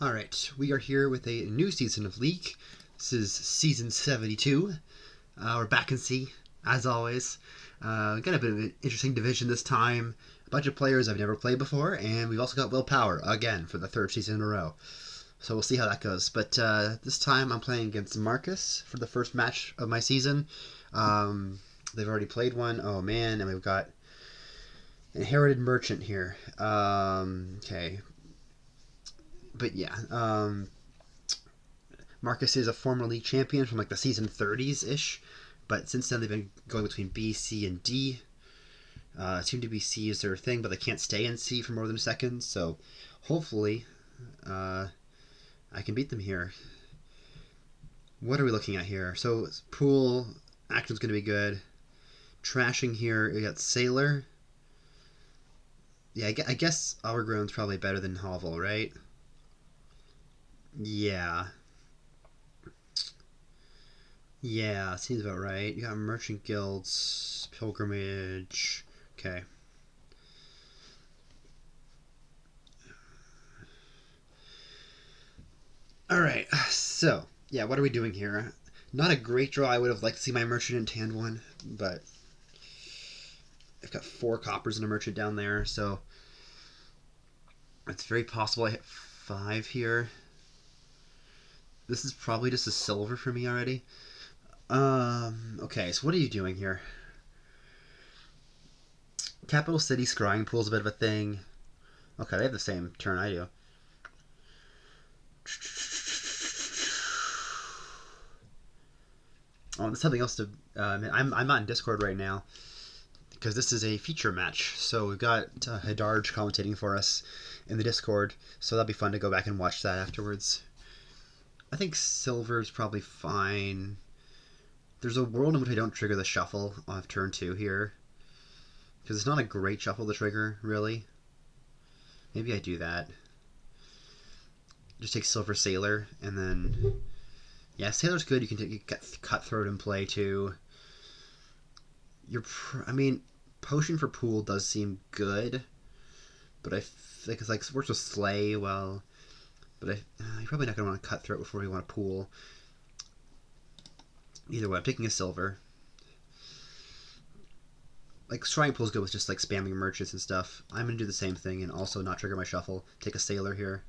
Alright, we are here with a new season of League. This is season 72. We're back in C, as always. Got a bit of an interesting division this time. A bunch of players I've never played before, and we've also got willpower, again, for the third season in a row. So we'll see how that goes. But this time I'm playing against Markus for the first match of my season. They've already played one. Oh man, and we've got Inherited Merchant here. Okay. But yeah, Markus is a former league champion from like the season 30s-ish, but since then they've been going between B, C, and D. It seemed to be C is their thing, but they can't stay in C for more than a second, so hopefully I can beat them here. What are we looking at here? So pool, action's going to be good. Trashing here, we got Sailor. Yeah, I guess Overgrown's probably better than Hovel, right? Yeah. Yeah, seems about right. You got Merchant Guilds, Pilgrimage. Okay. Alright, so, yeah, what are we doing here? Not a great draw. I would have liked to see my Merchant in Tand 1, but I've got 4 coppers and a Merchant down there, so it's very possible I hit 5 here. This is probably just a silver for me already. Okay, so what are you doing here? Capital City Scrying Pool's a bit of a thing. Okay, they have the same turn I do. Oh, there's something else to... I'm not in Discord right now because this is a feature match. So we've got Hidarj commentating for us in the Discord, so that'll be fun to go back and watch that afterwards. I think silver's probably fine. There's a world in which I don't trigger the shuffle off turn 2 here, because it's not a great shuffle to trigger, really. Maybe I do that. Just take Silver Sailor, and then... Yeah, Sailor's good. You can take Cutthroat in play, too. I mean, Potion for Pool does seem good, but I think it's like works with Slay well. But you're probably not going to want to Cutthroat before you want to Pool. Either way, I'm taking a silver. Like, Scrying Pool's good with just like spamming merchants and stuff. I'm going to do the same thing and also not trigger my shuffle. Take a Sailor here.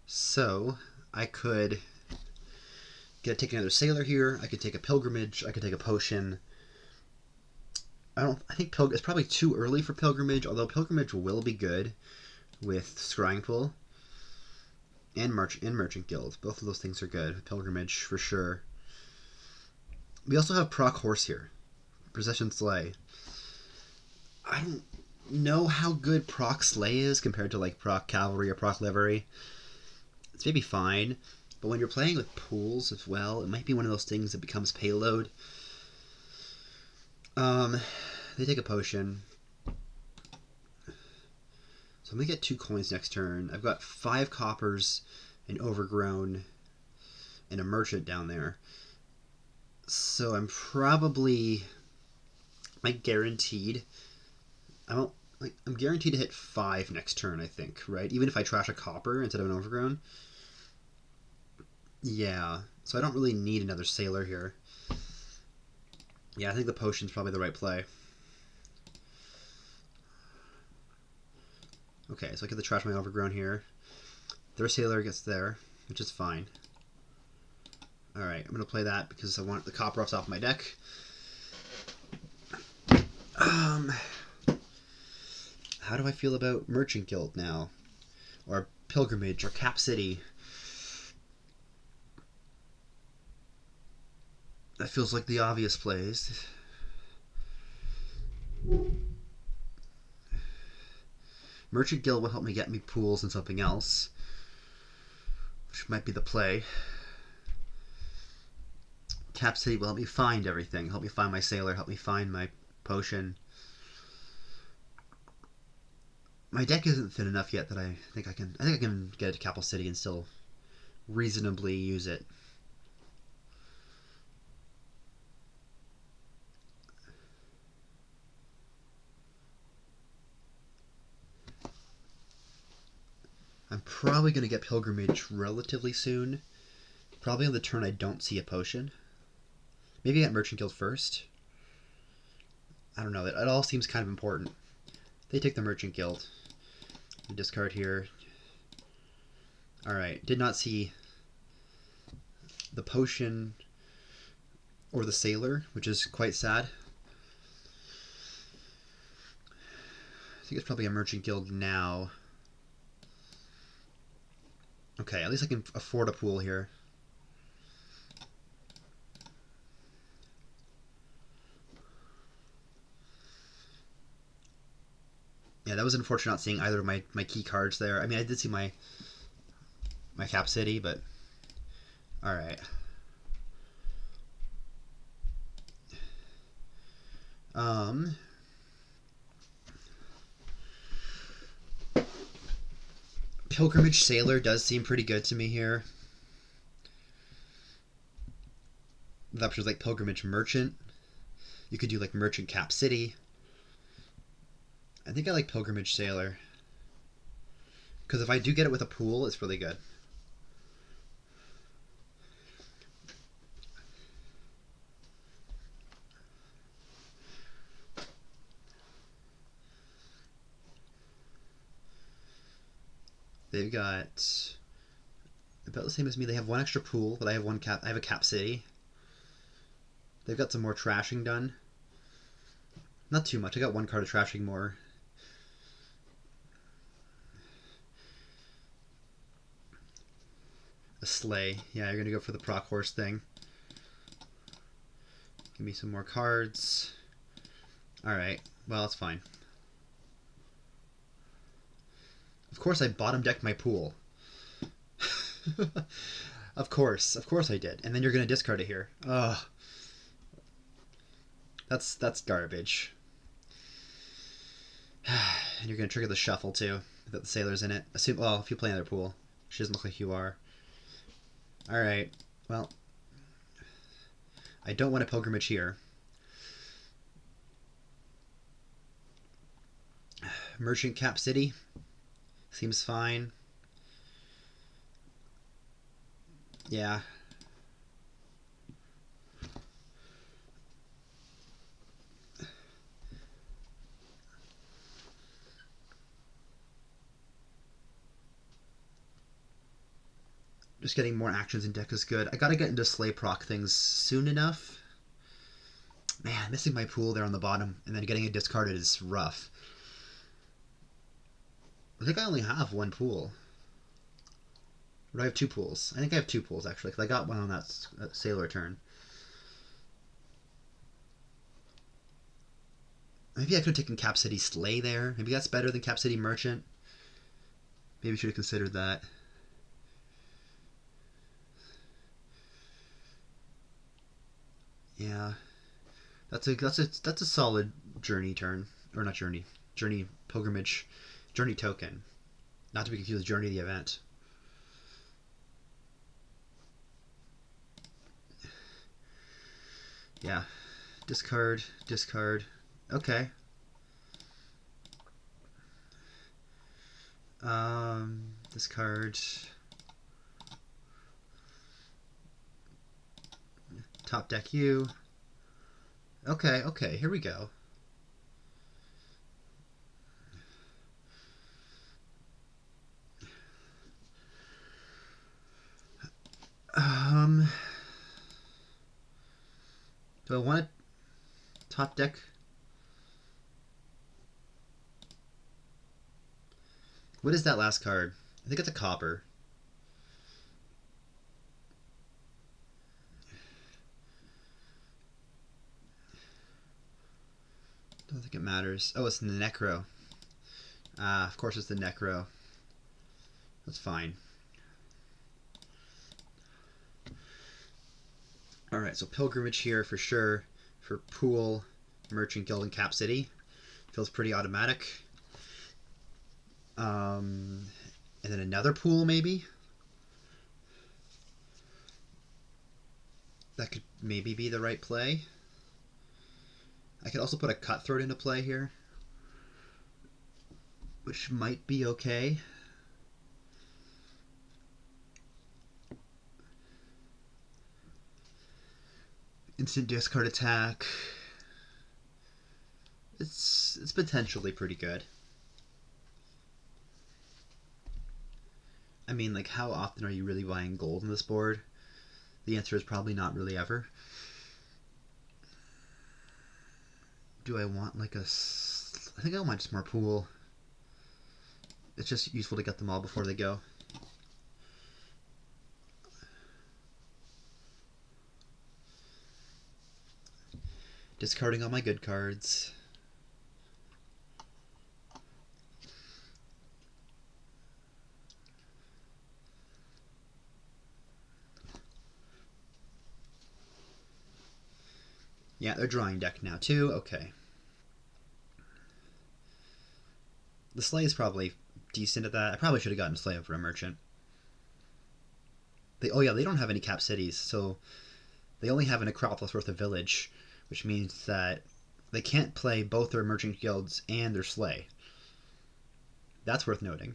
So I could take another Sailor here. I could take a Pilgrimage. I could take a Potion. I think it's probably too early for Pilgrimage, although Pilgrimage will be good with Scrying Pool and Merchant Guild. Both of those things are good. Pilgrimage for sure. We also have proc Horse here. Possession Slay. I don't know how good proc Slay is compared to like proc Cavalry or proc Livery. It's maybe fine, but when you're playing with pools as well, it might be one of those things that becomes payload. They take a potion. So I'm going to get 2 coins next turn. I've got 5 coppers, an Overgrown, and a Merchant down there. So I'm probably... guaranteed... I'm guaranteed to hit 5 next turn, I think, right? Even if I trash a copper instead of an Overgrown. Yeah, so I don't really need another Sailor here. Yeah, I think the Potion's probably the right play. Okay, so I get to trash my Overgrown here. Their Sailor gets there, which is fine. Alright, I'm going to play that because I want the copper off my deck. How do I feel about Merchant Guild now? Or Pilgrimage, or Cap City? That feels like the obvious plays. Merchant Guild will help me get me pools and something else, which might be the play. Cap City will help me find everything. Help me find my Sailor, help me find my Potion. My deck isn't thin enough yet that I think I can get it to Capital City and still reasonably use it. I'm probably going to get pilgrimage relatively soon. Probably on the turn I don't see a potion. Maybe I get merchant guild first. I don't know. It all seems kind of important. They take the merchant guild. Discard here. Alright. Did not see the potion or the sailor, which is quite sad. I think it's probably a merchant guild now. Okay, at least I can afford a pool here. Yeah, that was unfortunate not seeing either of my key cards there. I mean, I did see my Cap City, but alright. Pilgrimage Sailor does seem pretty good to me here. The options like Pilgrimage Merchant. You could do like Merchant Cap City. I think I like Pilgrimage Sailor. Because if I do get it with a pool, it's really good. They've got about the same as me. They have one extra pool, but I have I have a Cap City. They've got some more trashing done. Not too much. I got one card of trashing more. A sleigh. Yeah, you're gonna go for the proc horse thing. Give me some more cards. Alright, well, it's fine. Of course I bottom decked my pool. Of course I did. And then you're gonna discard it here. Ugh. That's garbage. And you're gonna trigger the shuffle too, without the sailors in it. Well, if you play another pool. She doesn't look like you are. Alright, well. I don't want a pilgrimage here. Merchant Cap City. Seems fine. Yeah. Just getting more actions in deck is good. I gotta get into sleigh proc things soon enough. Man, missing my pool there on the bottom and then getting it discarded is rough. I think I only have one pool. Or do I have two pools? I think I have two pools, actually, because I got one on that sailor turn. Maybe I could have taken Cap City Sleigh there. Maybe that's better than Cap City Merchant. Maybe I should have considered that. Yeah. That's a solid journey turn. Or not journey. Journey pilgrimage. Journey token. Not to be confused with Journey of the Event. Yeah. Discard. Discard. Okay. Discard. Top deck you. Okay, okay, here we go. Do I want to top deck? What is that last card? I think it's a copper. Don't think it matters. Oh, it's the Necro. Ah, of course it's the Necro. That's fine. Alright, so Pilgrimage here for sure. For Pool, Merchant Guild, and Cap City. Feels pretty automatic. And then another pool, maybe? That could maybe be the right play. I could also put a Cutthroat into play here, which might be okay. Instant discard attack. It's potentially pretty good. I mean, like, how often are you really buying gold on this board? The answer is probably not really ever. Do I want like a... I think I want just more pool. It's just useful to get them all before they go. Discarding all my good cards. Yeah, they're drawing deck now too. Okay. The Slay is probably decent at that. I probably should have gotten Slay over a Merchant. Oh yeah, they don't have any cap cities, so they only have an Acropolis worth of Village, which means that they can't play both their Merchant Guilds and their Slay. That's worth noting.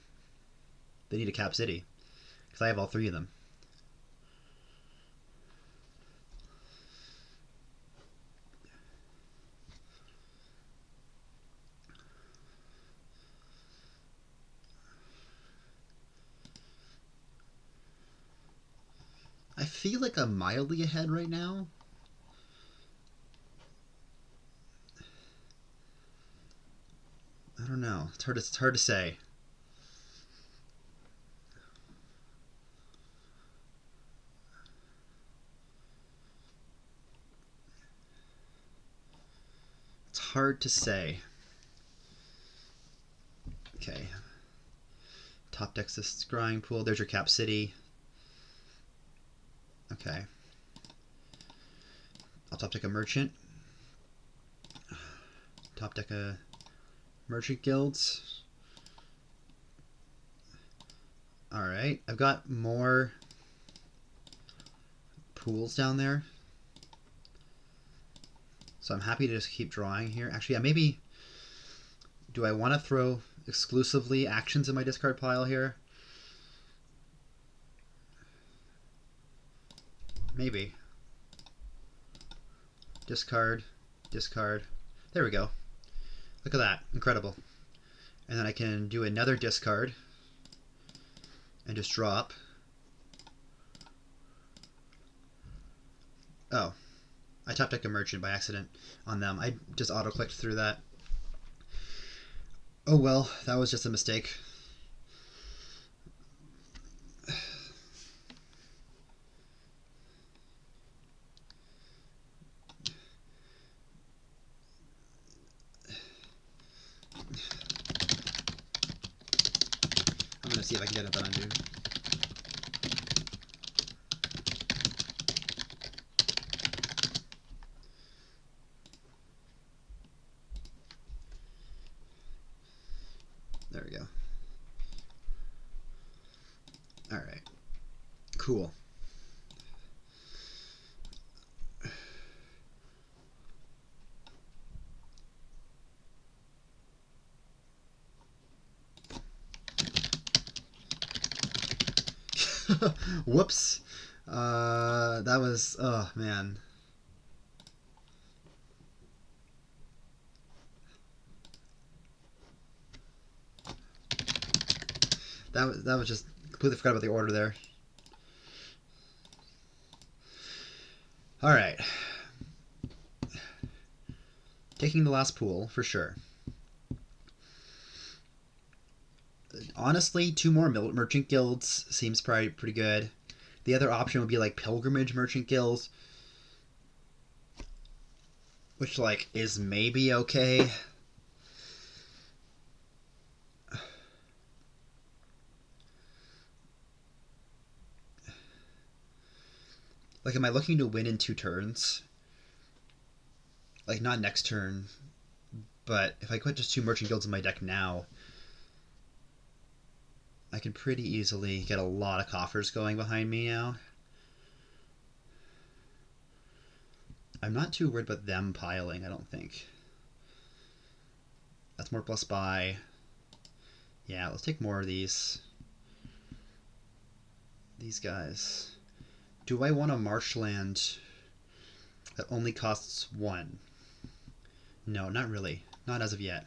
They need a cap city, because I have all three of them. I feel like I'm mildly ahead right now. I don't know. It's hard to say. It's hard to say. Okay. Top deck's this scrying pool. There's your cap city. Okay. I'll top deck a merchant. Top deck a merchant guilds. Alright. I've got more pools down there. So I'm happy to just keep drawing here. Actually, yeah, maybe... Do I want to throw exclusively actions in my discard pile here? Maybe. Discard. Discard. There we go. Look at that. Incredible. And then I can do another discard and just drop. Oh. I top decked a merchant by accident on them. I just auto-clicked through that. Oh well, that was just a mistake. I'm gonna see if I can get it that undo. There we go. Alright. Cool. Whoops. That was... Oh, man. That was just... Completely forgot about the order there. Alright. Taking the last pool, for sure. Honestly, 2 more merchant guilds seems probably pretty good. The other option would be like pilgrimage merchant guilds, which like is maybe okay. Like, am I looking to win in 2 turns? Like, not next turn, but if I put just 2 merchant guilds in my deck now, I can pretty easily get a lot of coffers going behind me now. I'm not too worried about them piling, I don't think. That's more plus buy. Yeah, let's take more of these. These guys. Do I want a marshland? That only costs 1. No, not really. Not as of yet.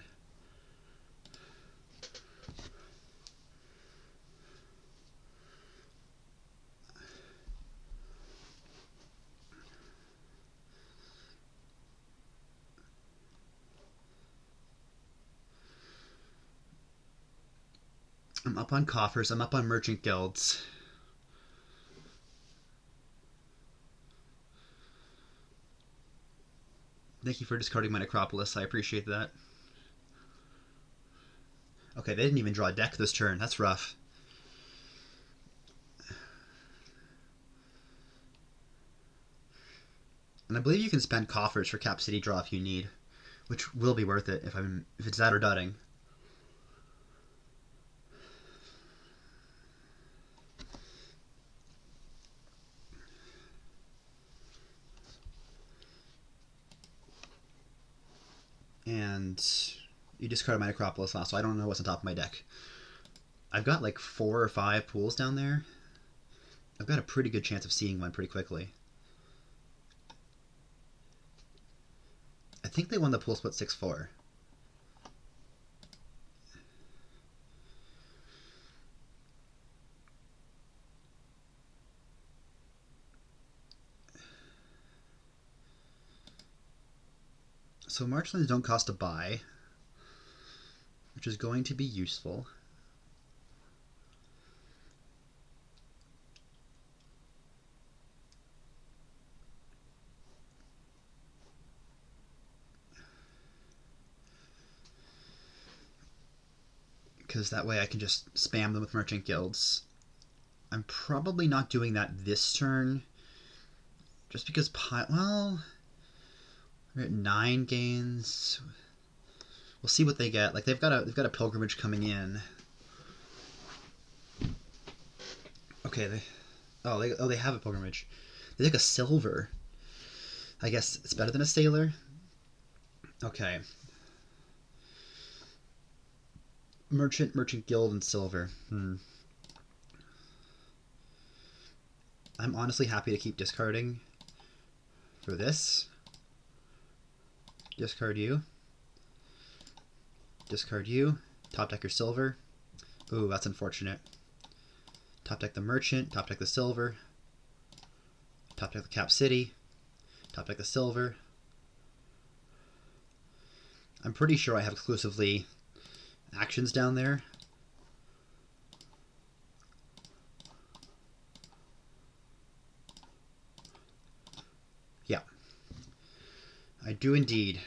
I'm up on coffers. I'm up on merchant guilds. Thank you for discarding my necropolis. I appreciate that. Okay, they didn't even draw a deck this turn. That's rough. And I believe you can spend coffers for Cap City draw if you need, which will be worth it if it's that or dudding. And you discarded my necropolis last, so I don't know what's on top of my deck. I've got like 4 or 5 pools down there. I've got a pretty good chance of seeing one pretty quickly. I think they won the pool split 6-4. So marchlands don't cost a buy, which is going to be useful. Because that way I can just spam them with merchant guilds. I'm probably not doing that this turn, just because well, we're at 9 gains. We'll see what they get. Like they've got a pilgrimage coming in. Okay, they have a pilgrimage. They take a silver. I guess it's better than a sailor. Okay. Merchant guild and silver. I'm honestly happy to keep discarding for this. Discard you. Discard you. Top deck your silver. Ooh, that's unfortunate. Top deck the merchant. Top deck the silver. Top deck the Cap City. Top deck the silver. I'm pretty sure I have exclusively actions down there. Yeah. I do indeed.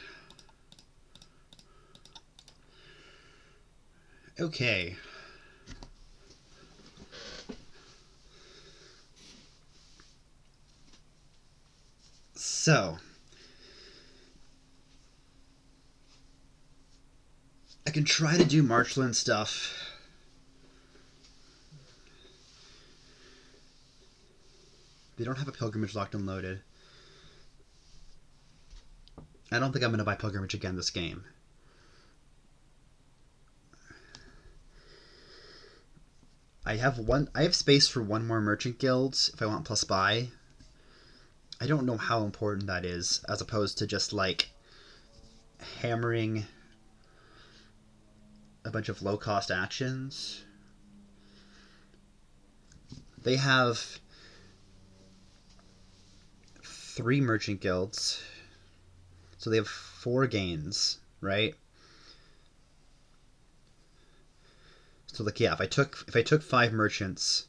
Okay. So, I can try to do marchland stuff. They don't have a pilgrimage locked and loaded. I don't think I'm going to buy pilgrimage again this game. I have space for 1 more merchant guild if I want plus buy. I don't know how important that is, as opposed to just like hammering a bunch of low cost actions. They have 3 merchant guilds, so they have 4 gains, right? So like yeah, if I took 5 merchants,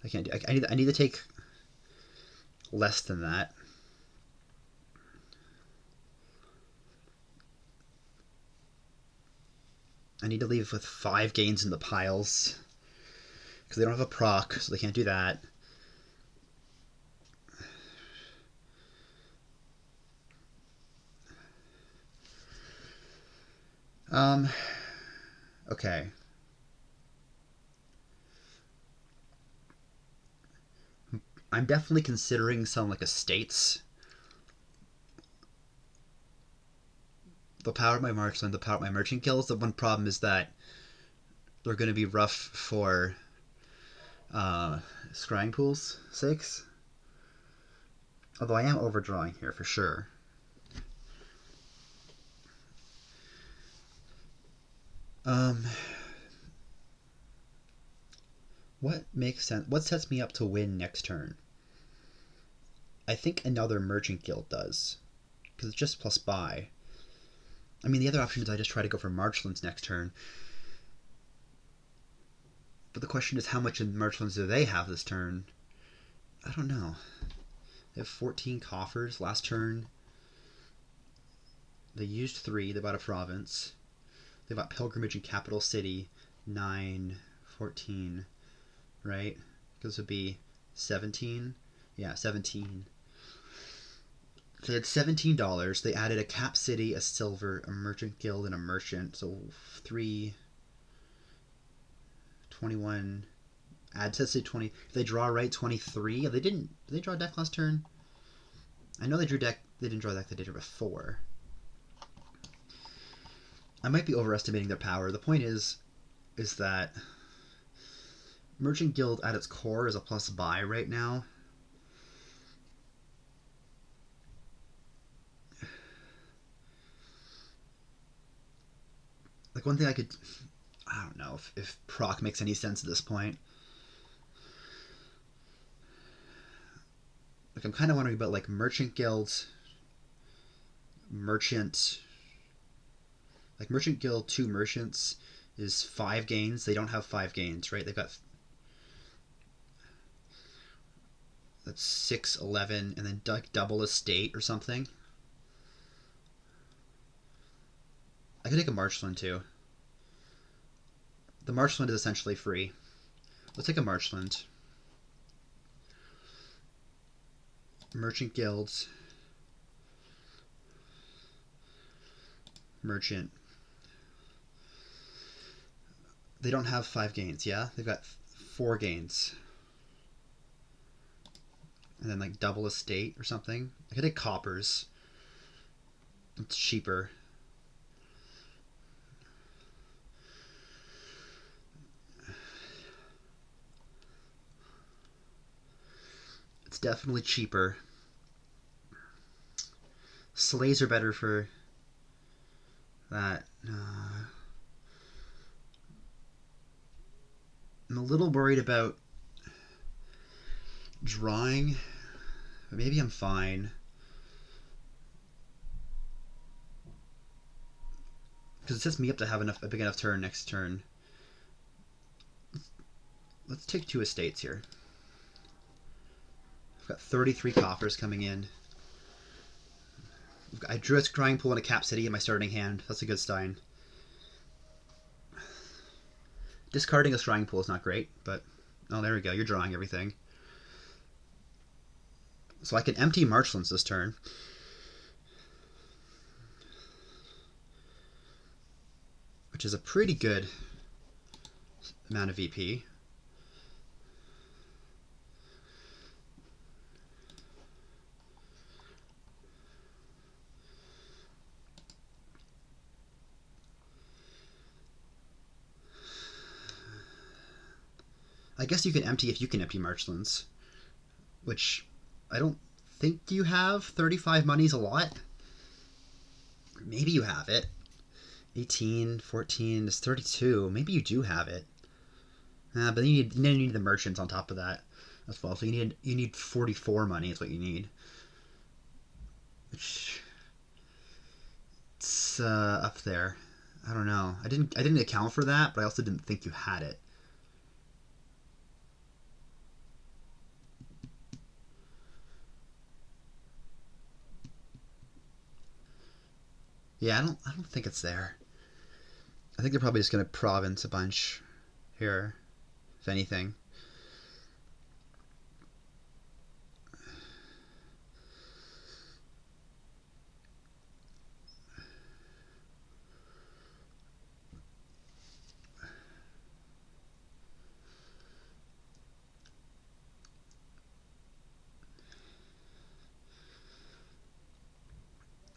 I can't do. I need to take less than that. I need to leave with 5 gains in the piles because they don't have a proc, so they can't do that. Okay. I'm definitely considering some like estates. The power of my marchland, the power of my merchant guilds. The one problem is that they're going to be rough for scrying pools sakes. Although I am overdrawing here for sure. What makes sense? What sets me up to win next turn? I think another merchant guild does, because it's just plus buy. I mean, the other option is I just try to go for marchlands next turn. But the question is, how much in marchlands do they have this turn? I don't know. They have 14 coffers last turn. They used 3. They bought a province. They bought pilgrimage and capital city. 9, 14, right? This would be 17. Yeah, 17. So they had $17. They added a cap city, a silver, a merchant guild, and a merchant. So 3, 21. Add to say 20. If they draw right, 23. They didn't. Did they draw a deck last turn? I know they drew deck. They didn't draw a deck the day before. I might be overestimating their power. The point is that Merchant Guild at its core is a plus buy right now. Like one thing I don't know if proc makes any sense at this point. Like I'm kind of wondering about like Merchant Guilds, Merchant Guild 2 merchants is 5 gains. They don't have 5 gains, right? They've got that's 6, 11, and then double estate or something. I could take a marchland too. The marchland is essentially free. Let's take a marchland. Merchant guilds. Merchant. They don't have 5 gains, yeah? They've got 4 gains. And then like double estate or something. I could take coppers. It's cheaper. It's definitely cheaper. Slays are better for that. I'm a little worried about drawing, but maybe I'm fine. Because it sets me up to have a big enough turn next turn. Let's take 2 estates here. I've got 33 coffers coming in. I drew a scrying pool and a cap city in my starting hand. That's a good sign. Discarding a scrying pool is not great, but oh, there we go. You're drawing everything. So I can empty marchlands this turn. Which is a pretty good amount of VP. I guess you can empty if you can empty marchlands, which I don't think you have. 35 money's a lot. Maybe you have it. 18, 14, it's 32. Maybe you do have it. But then you need the merchants on top of that as well. So you need 44 money is what you need. Which it's up there. I don't know. I didn't account for that, but I also didn't think you had it. Yeah, I don't think it's there. I think they're probably just gonna province a bunch here, if anything.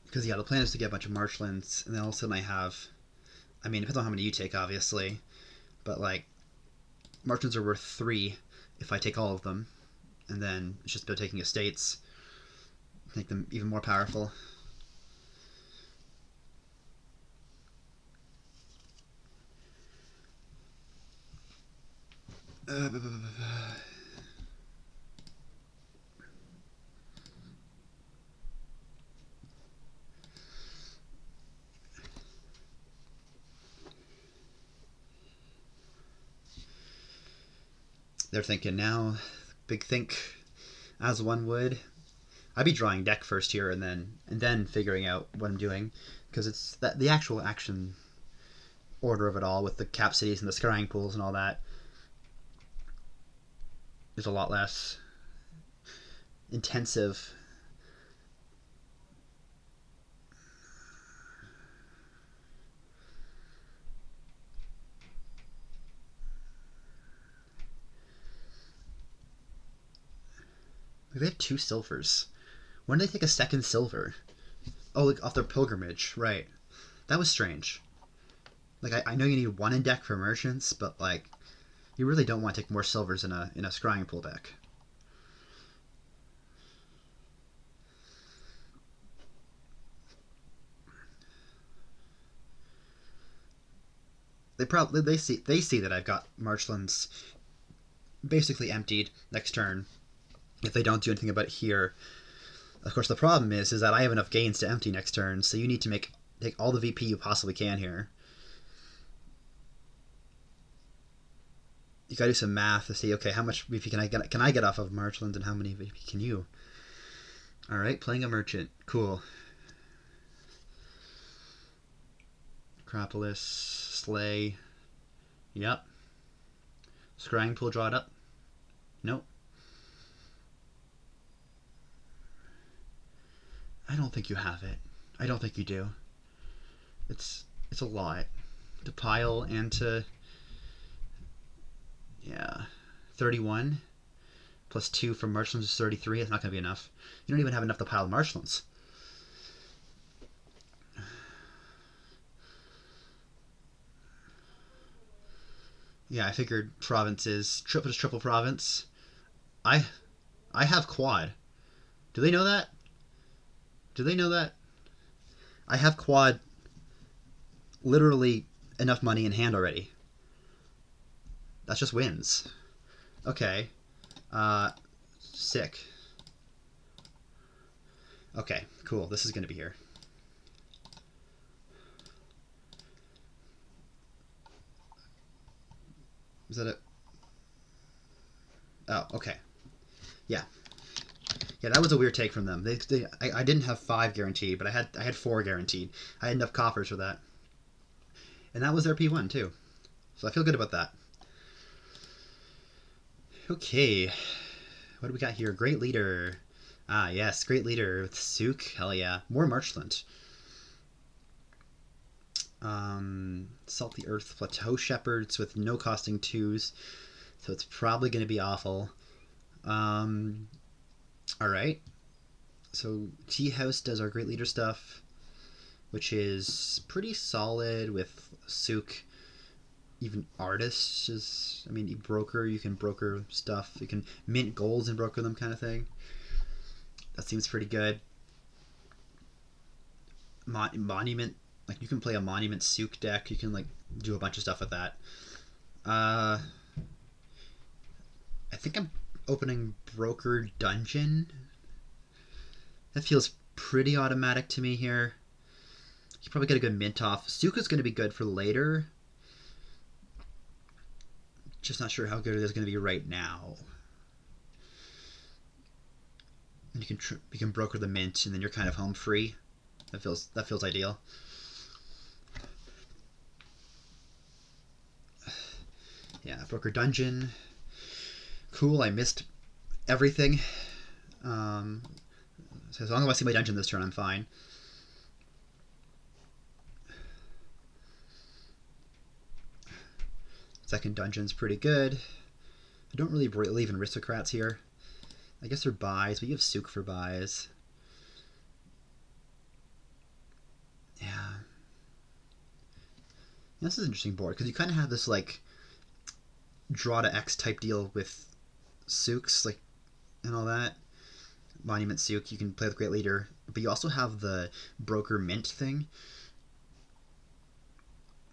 Because yeah, the plan is to get a bunch of marchlands, and then all of a sudden I have, I mean, it depends on how many you take, obviously, but like, marchlands are worth 3 if I take all of them, and then it's just about taking estates. make them even more powerful. They're thinking now, big think, as one would. I'd be drawing deck first here and then figuring out what I'm doing, because it's that the actual action order of it all with the cap cities and the scrying pools and all that is a lot less intensive. They have 2 silvers. When did they take a second silver? Oh, like off their pilgrimage, right? That was strange. Like I know you need 1 in deck for merchants, but like you really don't want to take more silvers in a scrying pool deck. They see that I've got marshlands basically emptied next turn. If they don't do anything about it here, of course the problem is that I have enough gains to empty next turn, so you need to take all the VP you possibly can here. You gotta do some math to see, okay, how much VP can I get off of marshlands, and how many VP can you? All right, playing a merchant, cool. Acropolis, Slay, yep. Scrying pool, draw it up. Nope. I don't think you have it. I don't think you do. It's a lot to pile and to, yeah, 31 plus 2 from marshlands is 33. It's not going to be enough. You don't even have enough to pile marshlands. Yeah, I figured provinces, triple province. I have quad. Do they know that? Do they know that? I have quad, literally enough money in hand already. That's just wins. Okay. Sick. Okay, cool. This is going to be here. Is that it? Oh, okay. Yeah. Yeah, that was a weird take from them. I didn't have 5 guaranteed, but I had 4 guaranteed. I had enough coffers for that. And that was their P1 too. So I feel good about that. Okay. What do we got here? Great leader. Ah, yes, great leader with souk. Hell yeah. More marchland. Salt the Earth Plateau Shepherds with no costing 2s. So it's probably going to be awful. Alright. So Tea House does our great leader stuff, which is pretty solid with souk. Even artists is, I mean, you can broker stuff. You can mint golds and broker them, kind of thing. That seems pretty good. Monument, like you can play a monument souk deck. You can like do a bunch of stuff with that. I think I'm opening broker dungeon. That feels pretty automatic to me here. You probably get a good mint off. Souk is going to be good for later. Just not sure how good it is going to be right now. And you can broker the mint, and then you're kind of home free. That feels ideal. Yeah, broker dungeon. Cool. I missed everything. So as long as I see my dungeon this turn, I'm fine. Second dungeon's pretty good. I don't really believe in aristocrats here. I guess they're buys, but you have souk for buys. Yeah. This is an interesting board, because you kind of have this, like, draw to X type deal with souks, like, and all that. Monument Souk, you can play with Great Leader, but you also have the Broker Mint thing.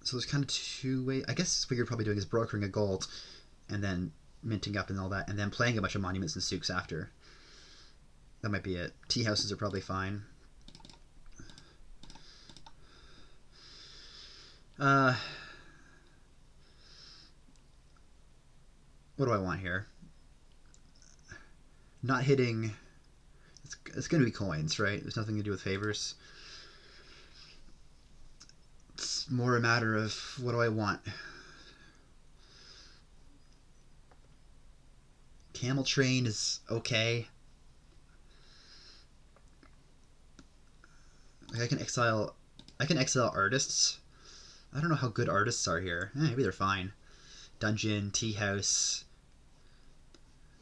So there's kind of two ways. I guess what you're probably doing is brokering a gold, and then minting up and all that, and then playing a bunch of Monuments and Souks after. That might be it. Tea houses are probably fine. What do I want here? Not hitting. It's going to be coins, right? There's nothing to do with favors. It's more a matter of what do I want. Camel Train is okay. I can exile artists. I don't know how good artists are here. Maybe they're fine. Dungeon, tea house.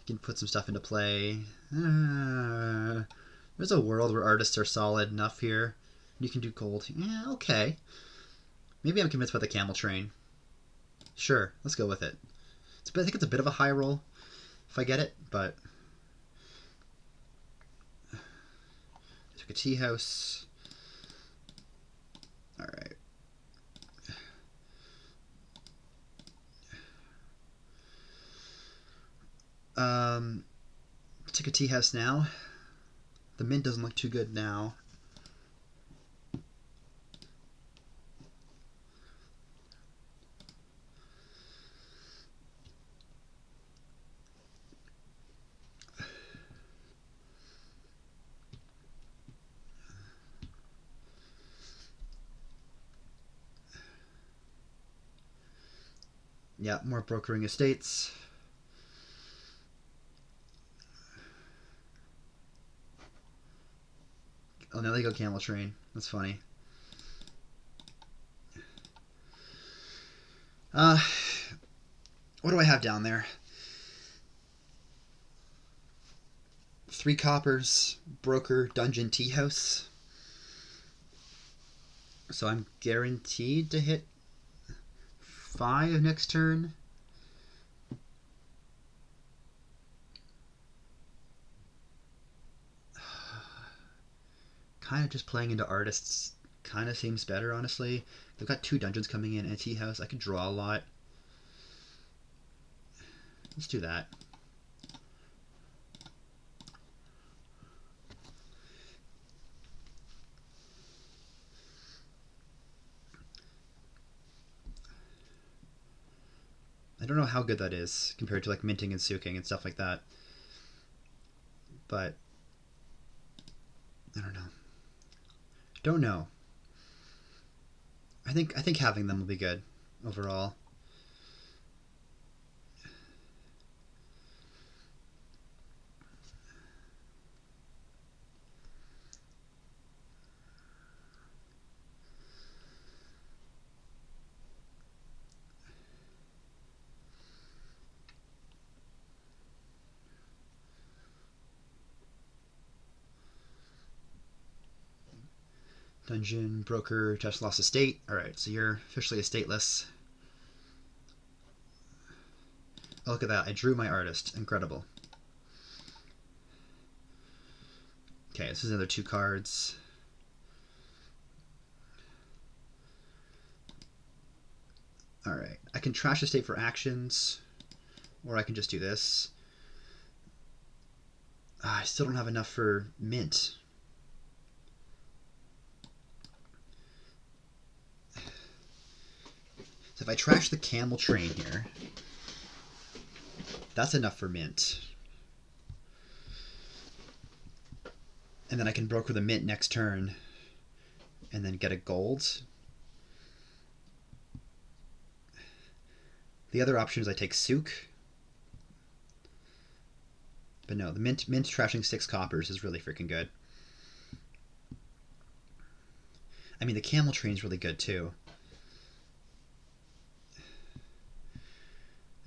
You can put some stuff into play. There's a world where artists are solid enough here. You can do gold. Yeah, okay. Maybe I'm convinced by the camel train. Sure, let's go with it. I think it's a bit of a high roll if I get it, but I took a tea house. All right. Take a tea house now. The mint doesn't look too good now. Yeah, more brokering estates. Oh, now they go camel train. That's funny. What do I have down there? 3 coppers, broker, dungeon, tea house. So I'm guaranteed to hit 5 next turn. Kind of just playing into artists kind of seems better, honestly. They've got 2 dungeons coming in and a tea house. I could draw a lot. Let's do that. I don't know how good that is compared to like minting and souking and stuff like that. But I don't know. Don't know. I think having them will be good overall. Dungeon, broker, just lost estate. Alright, so you're officially estateless. Oh, look at that. I drew my artist. Incredible. Okay, this is another 2 cards. Alright, I can trash estate for actions, or I can just do this. I still don't have enough for mint. So if I trash the camel train here, that's enough for mint. And then I can broker the mint next turn and then get a gold. The other option is I take souk. But no, the mint trashing 6 coppers is really freaking good. I mean, the camel train's really good too.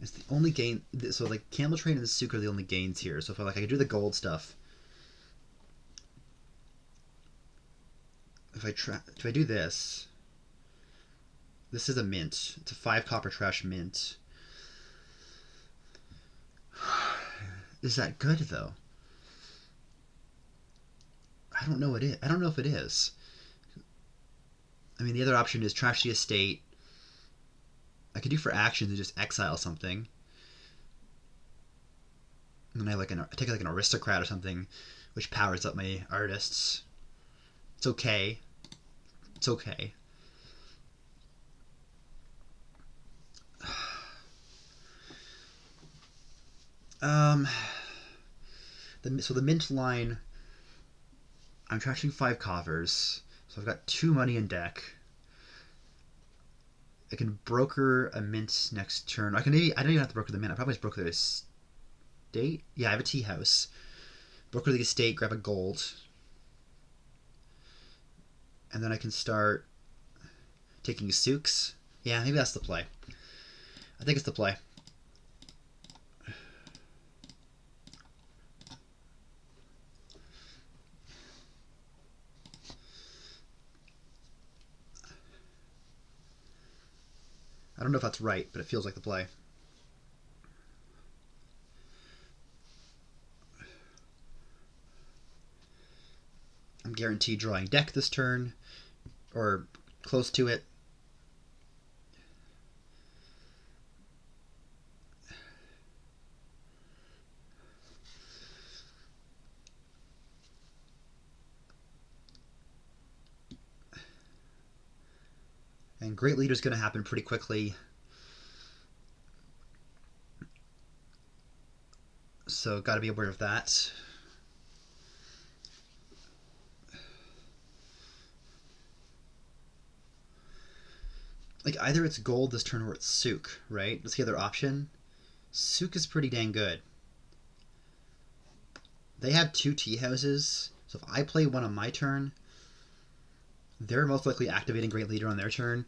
It's the only gain. So like camel train and the souk are the only gains here. So if I could do the gold stuff. If I do this, this is a mint. It's a 5 copper trash mint. Is that good though? I don't know what it is. I don't know if it is. I mean, the other option is trash the estate. I could do for actions and just exile something. And then I take like an aristocrat or something, which powers up my artists. It's okay. It's okay. So the mint line, I'm trashing 5 coffers, so I've got 2 money in deck. I can broker a mint next turn. I don't even have to broker the mint. I probably just broker the estate. Yeah, I have a tea house. Broker the estate, grab a gold, and then I can start taking souks. Yeah, maybe that's the play. I think it's the play. I don't know if that's right, but it feels like the play. I'm guaranteed drawing deck this turn, or close to it. And Great Leader is going to happen pretty quickly. So got to be aware of that. Like, either it's gold this turn or it's souk, right? That's the other option. Souk is pretty dang good. They have 2 tea houses, so if I play one on my turn, they're most likely activating Great Leader on their turn,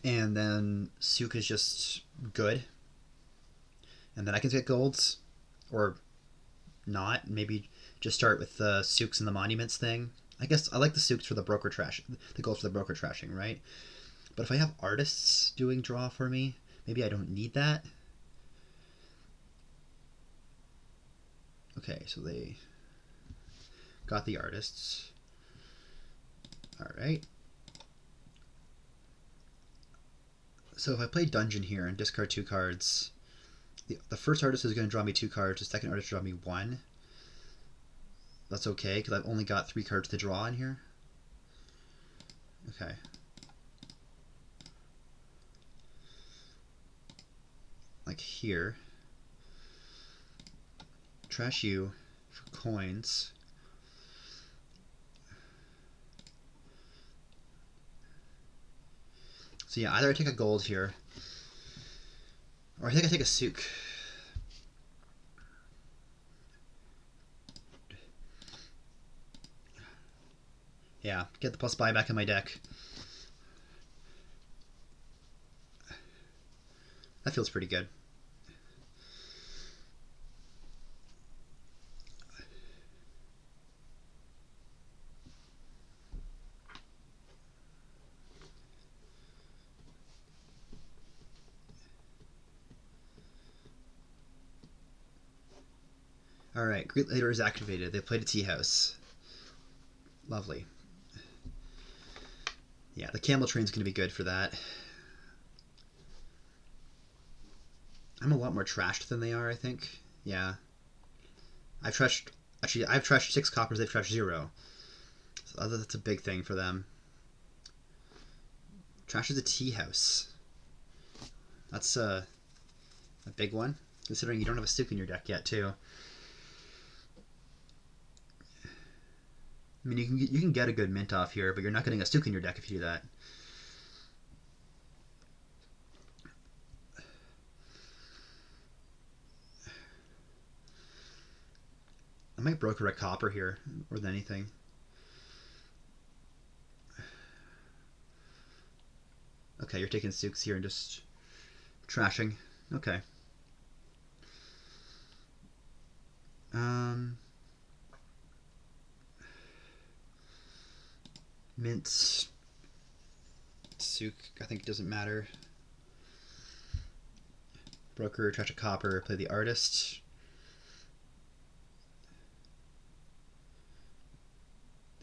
and then souk is just good. And then I can get golds, or not. Maybe just start with the souks and the monuments thing. I guess I like the souks for the broker trash, the golds for the broker trashing, right? But if I have artists doing draw for me, maybe I don't need that. Okay, so they got the artists. Alright. So if I play Dungeon here and discard 2 cards, the first artist is going to draw me 2 cards, the second artist draw me 1. That's okay, because I've only got 3 cards to draw in here. Okay. Like here. Trash you for coins. So yeah, either I take a gold here, or I think I take a souk. Yeah, get the plus buy back in my deck. That feels pretty good. Alright, Great Leader is activated. They played a tea house. Lovely. Yeah, the camel train's going to be good for that. I'm a lot more trashed than they are, I think. Yeah. I've trashed 6 coppers, they've trashed 0. So that's a big thing for them. Trash is a tea house. That's a big one, considering you don't have a souk in your deck yet, too. I mean, you can get a good mint off here, but you're not getting a souk in your deck if you do that. I might broker a copper here more than anything. Okay, you're taking souks here and just trashing. Okay. Mints. Souk, I think it doesn't matter. Broker, trash a copper, play the artist.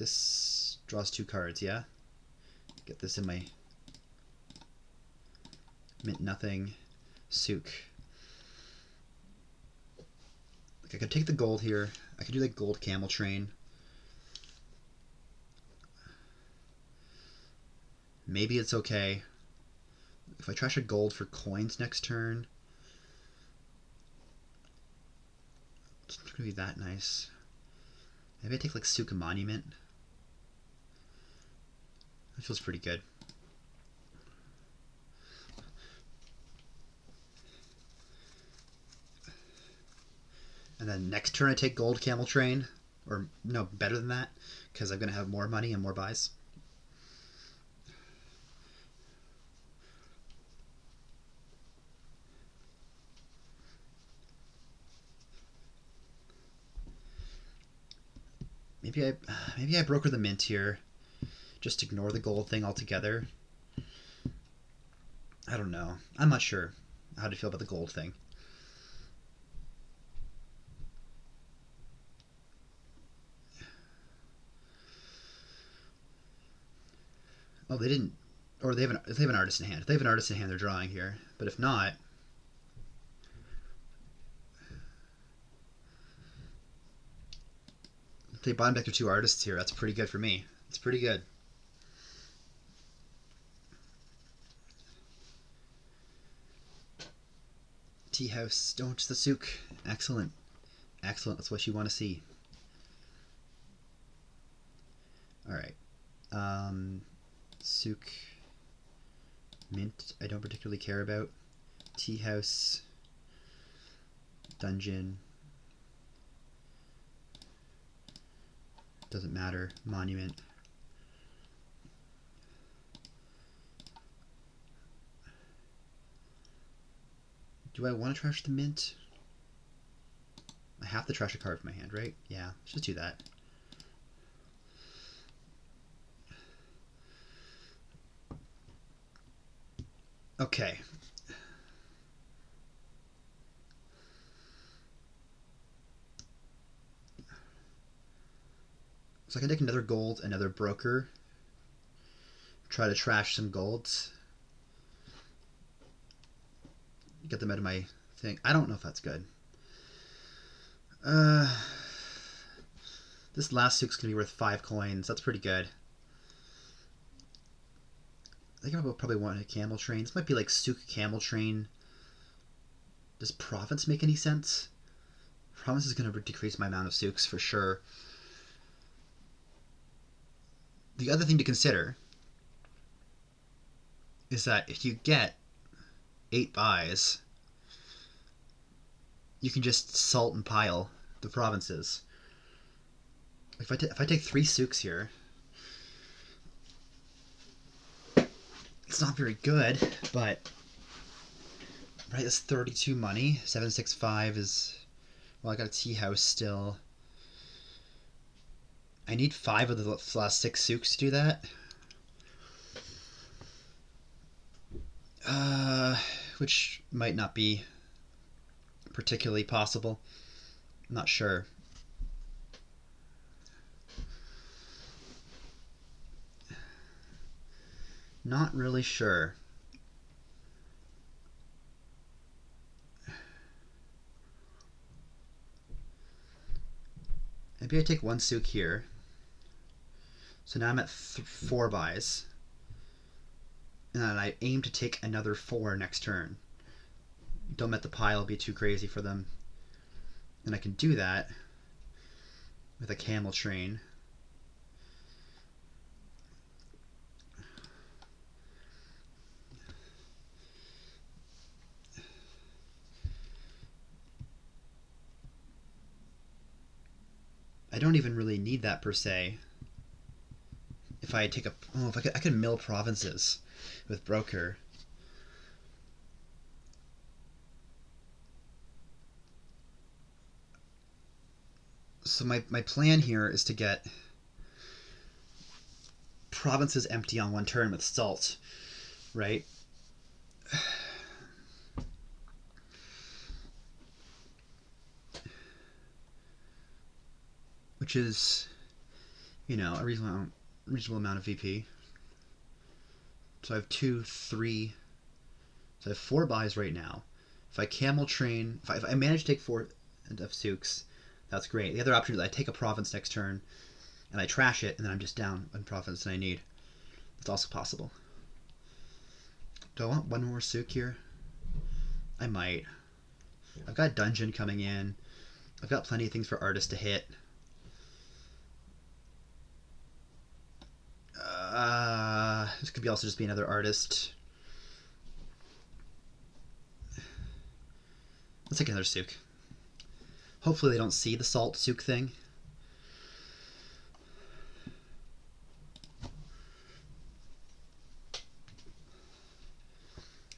this draws 2 cards, yeah? Get this in my mint nothing souk. Like I could take the gold here. I could do like gold camel train. Maybe it's okay. If I trash a gold for coins next turn, it's not gonna be that nice. Maybe I take like souk monument. That feels pretty good. And then next turn I take gold camel train, or no, better than that, because I'm gonna have more money and more buys. Maybe I broker the mint here. Just ignore the gold thing altogether. I don't know. I'm not sure how to feel about the gold thing. Oh, they didn't, or they have an artist in hand. If they have an artist in hand, they're drawing here. But if not, if they bottom deck their 2 artists here, that's pretty good for me. It's pretty good. Tea house, don't the souk. Excellent. Excellent. That's what you want to see. Alright. Souk. Mint, I don't particularly care about. Tea house. Dungeon. Doesn't matter. Monument. Do I want to trash the mint? I have to trash a card from my hand, right? Yeah, let's just do that. Okay. So I can take another gold, another broker. Try to trash some golds. Get them out of my thing. I don't know if that's good. This last souk's gonna be worth 5 coins. That's pretty good. I think I probably want a camel train. This might be like souk camel train. Does province make any sense? Province is gonna decrease my amount of souks for sure. The other thing to consider is that if you get 8 buys, you can just salt and pile the provinces. If I take 3 souks here, it's not very good, but right, that's 32 money. 765 is, well, I got a tea house still. I need 5 of the last 6 souks to do that. Which might not be particularly possible. I'm not sure. Not really sure. Maybe I take 1 souk here. So now I'm at 4 buys. And then I aim to take another 4 next turn. Don't let the pile be too crazy for them. And I can do that with a camel train. I don't even really need that per se. If I take I could mill provinces with broker. So my plan here is to get provinces empty on 1 turn with salt, right? Which is you know, a reasonable amount of VP. So I have 2, 3. So I have 4 buys right now. If I camel train, if I manage to take 4 of souks, that's great. The other option is I take a province next turn, and I trash it, and then I'm just down one province and I need. That's also possible. Do I want one more souk here? I might. I've got dungeon coming in. I've got plenty of things for artists to hit. This could be also just be another artist. Let's take another souk. Hopefully they don't see the salt souk thing.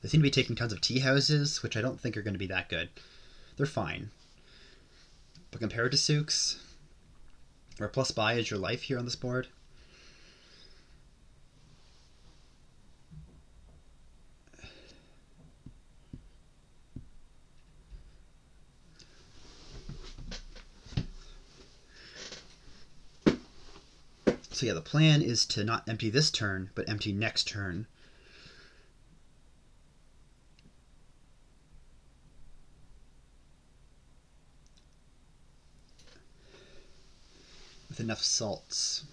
They seem to be taking tons of tea houses, which I don't think are going to be that good. They're fine. But compared to souks, where plus buy is your life here on this board, so yeah, the plan is to not empty this turn, but empty next turn. With enough salts.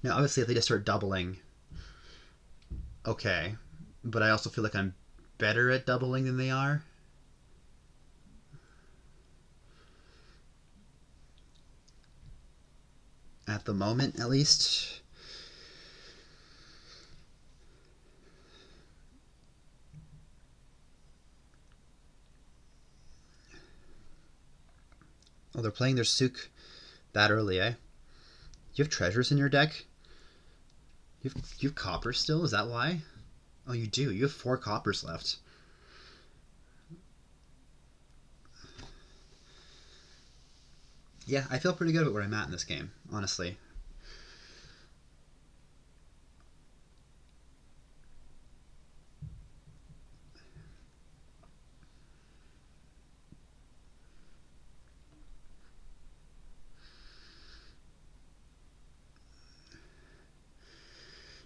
Now, obviously, if they just start doubling, okay. But I also feel like I'm better at doubling than they are. At the moment, at least. Oh, they're playing their souk that early, eh? You have treasures in your deck? You have copper still? Is that why? Oh, you do. You have 4 coppers left. Yeah, I feel pretty good about where I'm at in this game, honestly.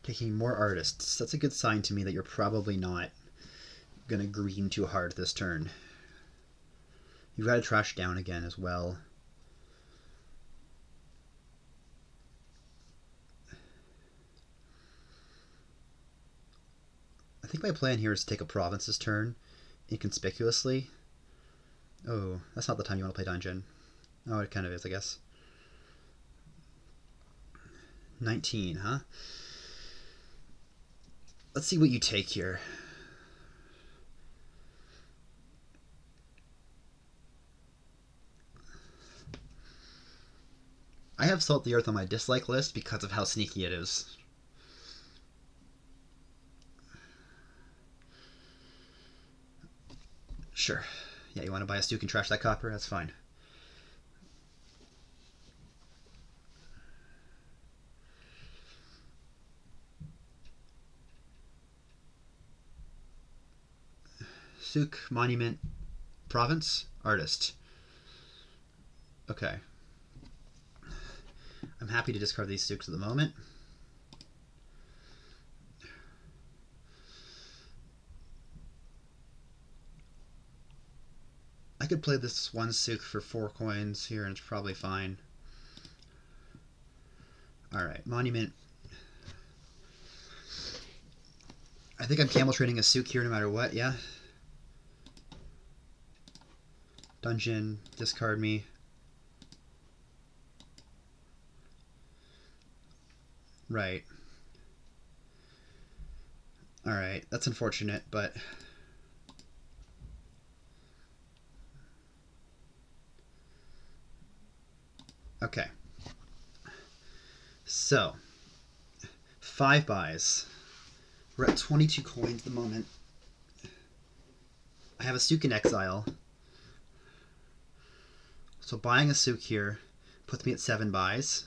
Taking more artists. That's a good sign to me that you're probably not going to green too hard this turn. You've got to trash down again as well. I think my plan here is to take a province this turn, inconspicuously. Oh, that's not the time you want to play dungeon. Oh, it kind of is, I guess. 19, huh? Let's see what you take here. I have Salt the Earth on my dislike list because of how sneaky it is. Sure. Yeah, you want to buy a souk and trash that copper? That's fine. Souk, monument, province, artist. Okay. I'm happy to discard these souks at the moment. I could play this one souk for 4 coins here and it's probably fine. Alright, monument. I think I'm camel trading a souk here no matter what, yeah? Dungeon, discard me. Right. Alright, that's unfortunate, but... Okay. So, 5 buys. We're at 22 coins at the moment. I have a souk in exile. So buying a souk here puts me at 7 buys.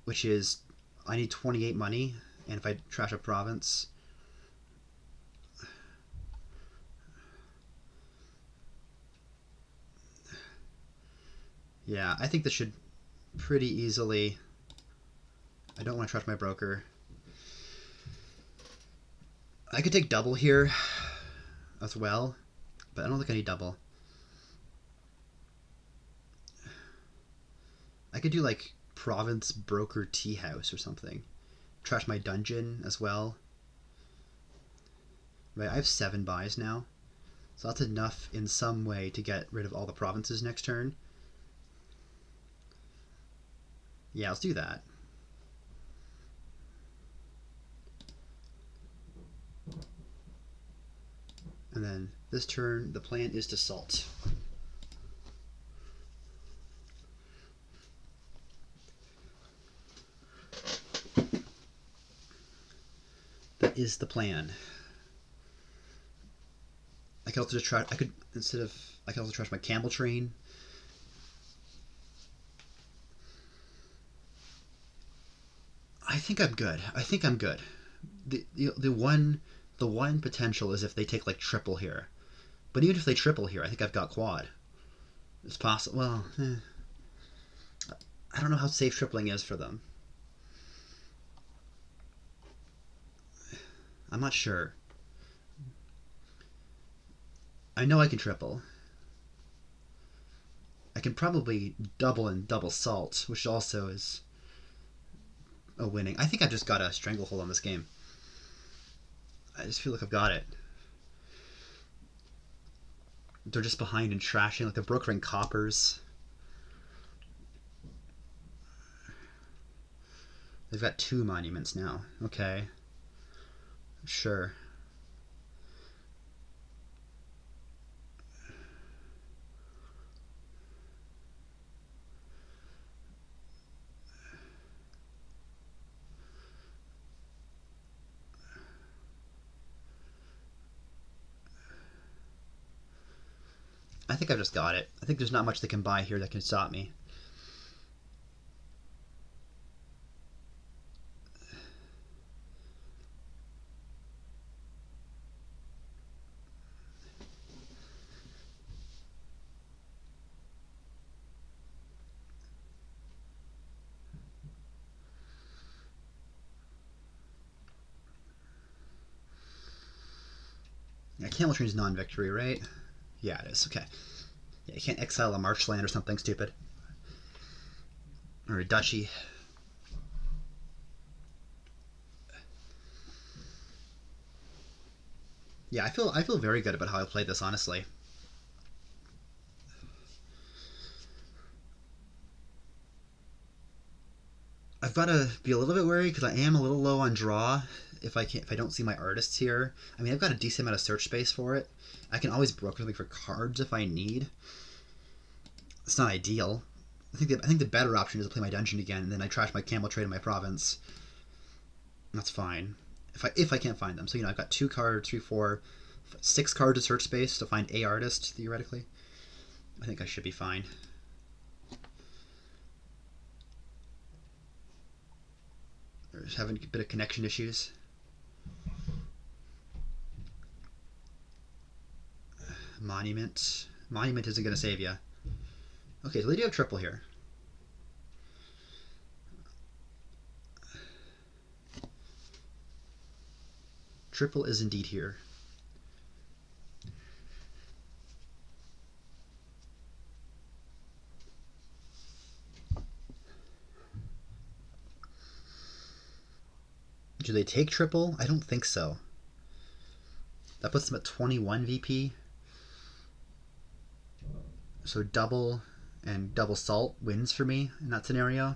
Which is, I need 28 money. And if I trash a province... Yeah, I think this should pretty easily... I don't want to trust my broker. I could take double here as well, but I don't think I need double. I could do like province broker tea house or something. Trash my dungeon as well. Right, I have 7 buys now. So that's enough in some way to get rid of all the provinces next turn. Yeah, let's do that. And then this turn, the plan is to salt. That is the plan. I could also just try. I could also trash my camel train. I think I'm good. The one potential is if they take like triple here, but even if they triple here, I think I've got quad. It's possible. Well, I don't know how safe tripling is for them. I'm not sure. I know I can triple. I can probably double and double salt, which also is a winning. I think I've just got a stranglehold on this game. I just feel like I've got it. They're just behind and trashing, like they're brokering coppers. They've got 2 monuments now. Okay. Sure. I think I've just got it. I think there's not much they can buy here that can stop me. Yeah, Camel Train's non-victory, right? Yeah, it is. Okay. Yeah, you can't exile a marshland or something stupid. Or a duchy. Yeah, I feel very good about how I played this, honestly. I've got to be a little bit wary because I am a little low on draw. If I don't see my artists here, I mean I've got a decent amount of search space for it. I can always broker something for cards if I need. It's not ideal. I think the better option is to play my dungeon again, and then I trash my camel trade in my province. That's fine. If I can't find them, so I've got 2 cards, 3, 4, 6 cards of search space to find a artist theoretically. I think I should be fine. They're having a bit of connection issues. Monument. Monument isn't going to save you. Okay, so they do have triple here. Triple is indeed here. Do they take triple? I don't think so. That puts them at 21 VP. So double and double salt wins for me in that scenario.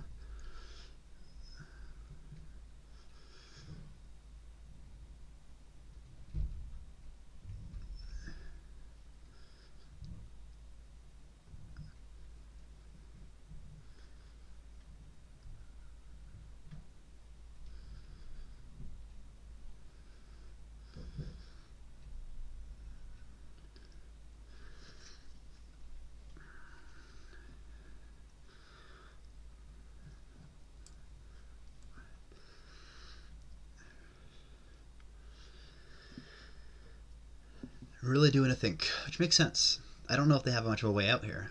Really doing a think, which makes sense. I don't know if they have much of a way out here.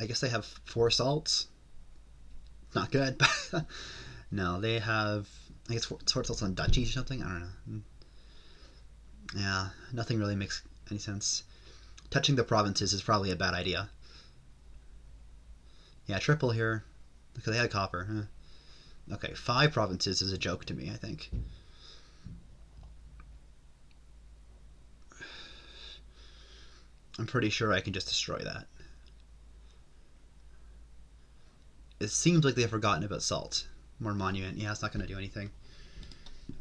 I guess they have 4 salts. Not good, but no, they have, I guess, 4 salts on duchies or something. I don't know. Yeah, nothing really makes any sense. Touching the provinces is probably a bad idea. Yeah, triple here, because they had copper. Huh. Okay, 5 provinces is a joke to me, I think. I'm pretty sure I can just destroy that. It seems like they've forgotten about salt. More monument. Yeah, it's not going to do anything.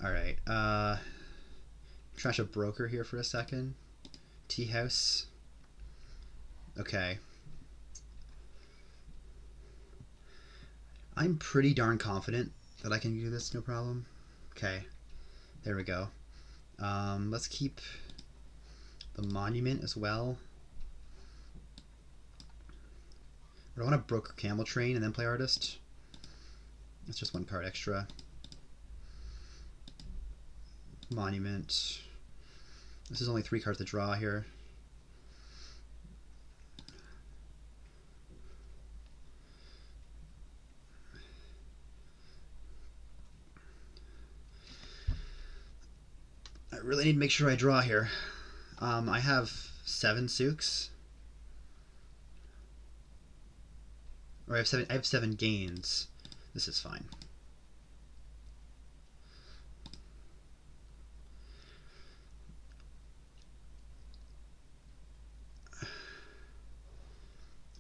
Alright, trash a broker here for a second. Tea house. Okay. I'm pretty darn confident that I can do this, no problem. Okay, there we go. Let's keep the monument as well. I want to broker camel train and then play artist. That's just 1 card extra. Monument. This is only 3 cards to draw here. I really need to make sure I draw here. I have 7 souks. Or I have 7 gains. This is fine.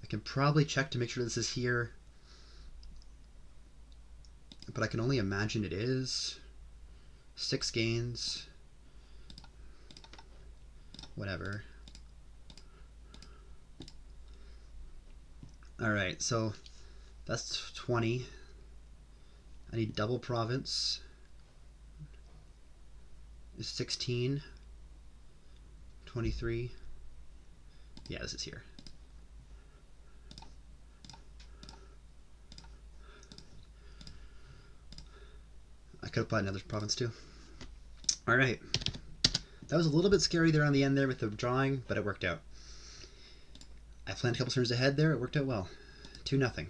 I can probably check to make sure this is here, but I can only imagine it is. 6 gains. Whatever. Alright, so that's 20. I need double province. Is 16. 23. Yeah, this is here. I could have put another province too. Alright. That was a little bit scary there on the end there with the drawing, but it worked out. I planned a couple turns ahead there. It worked out well. 2-0.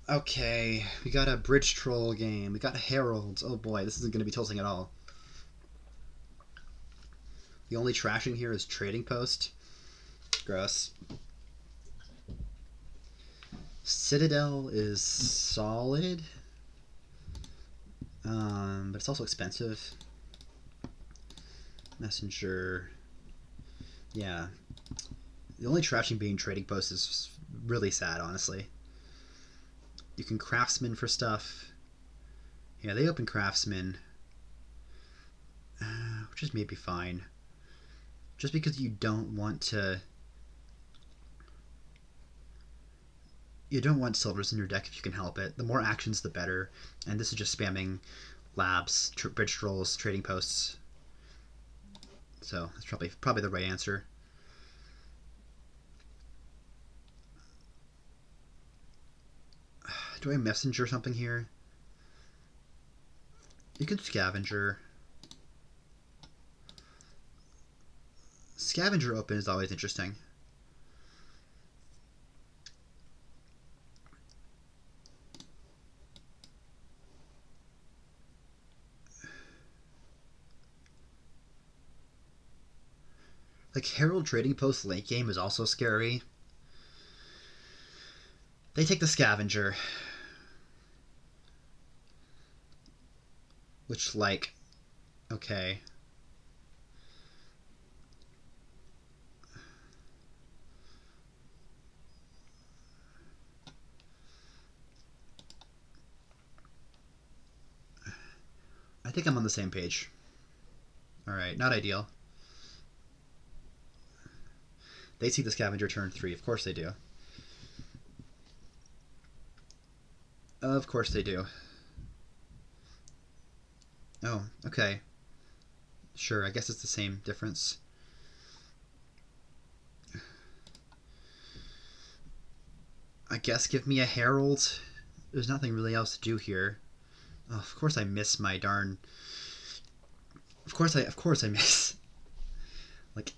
Okay, we got a bridge troll game. We got heralds. Oh boy, this isn't going to be tilting at all. The only trashing here is trading post. Gross. Citadel is solid, but it's also expensive. Messenger. Yeah. The only trashing being trading post is really sad, honestly. You can craftsman for stuff. Yeah, they open craftsman, which is maybe fine. Just because you don't want to... You don't want silvers in your deck if you can help it. The more actions, the better. And this is just spamming labs, bridge trolls, trading posts. So that's probably the right answer. Do I messenger something here? You could scavenger. Scavenger open is always interesting. Like, Herald Trading Post late game is also scary. They take the Scavenger. Which, like, okay. I think I'm on the same page. Alright, not ideal. They see the Scavenger turn 3. Of course they do. Of course they do. Oh, okay. Sure, I guess it's the same difference. I guess give me a Herald. There's nothing really else to do here. Oh, of course I miss my darn... Of course I miss. Like,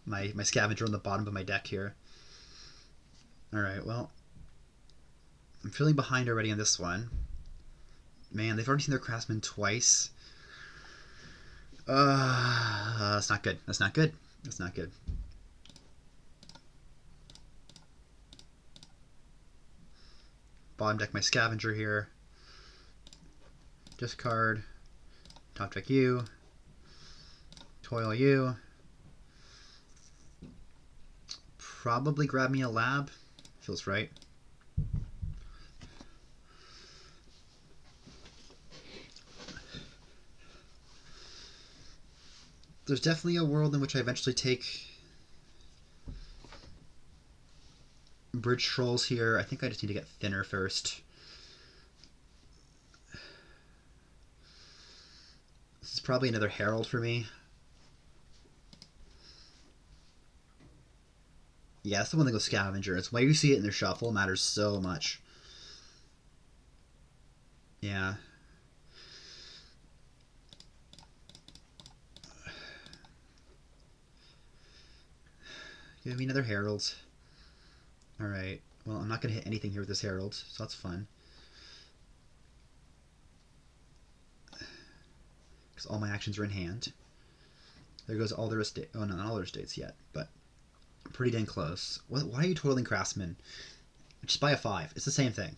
my scavenger on the bottom of my deck here. Alright, well, I'm feeling behind already on this one. Man, they've already seen their craftsman twice. That's not good. That's not good. That's not good. Bottom deck my scavenger here. Discard. Top deck you. Toil you. Probably grab me a lab. Feels right. There's definitely a world in which I eventually take bridge trolls here. I think I just need to get thinner first. This is probably another herald for me. Yeah, that's the one that goes scavenger. It's why you see it in their shuffle matters so much. Yeah. Give me another herald. Alright. Well, I'm not going to hit anything here with this herald, so that's fun. Because all my actions are in hand. There goes all their estate. Oh, no, not all their estates yet, but pretty dang close. Why are you toiling craftsman? Just buy a 5. It's the same thing.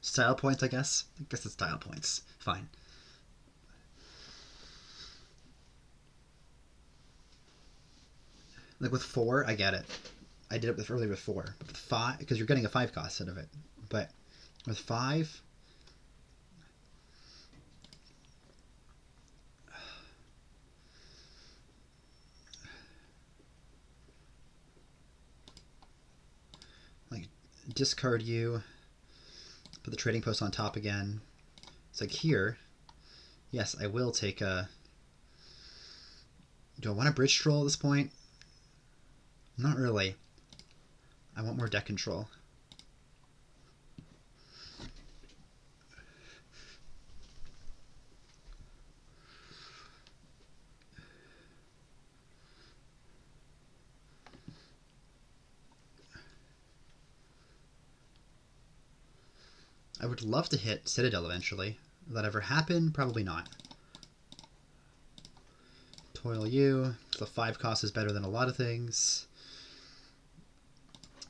Style points, I guess? I guess it's style points. Fine. Like with 4, I get it. I did it earlier with 4. But with 5, because you're getting a 5 cost out of it. But with 5... like, discard you. Put the trading post on top again. It's like here. Yes, I will take a... Do I want a bridge troll at this point? Not really. I want more deck control. I would love to hit Citadel eventually. Will that ever happen? Probably not. Toil you. The 5 cost is better than a lot of things.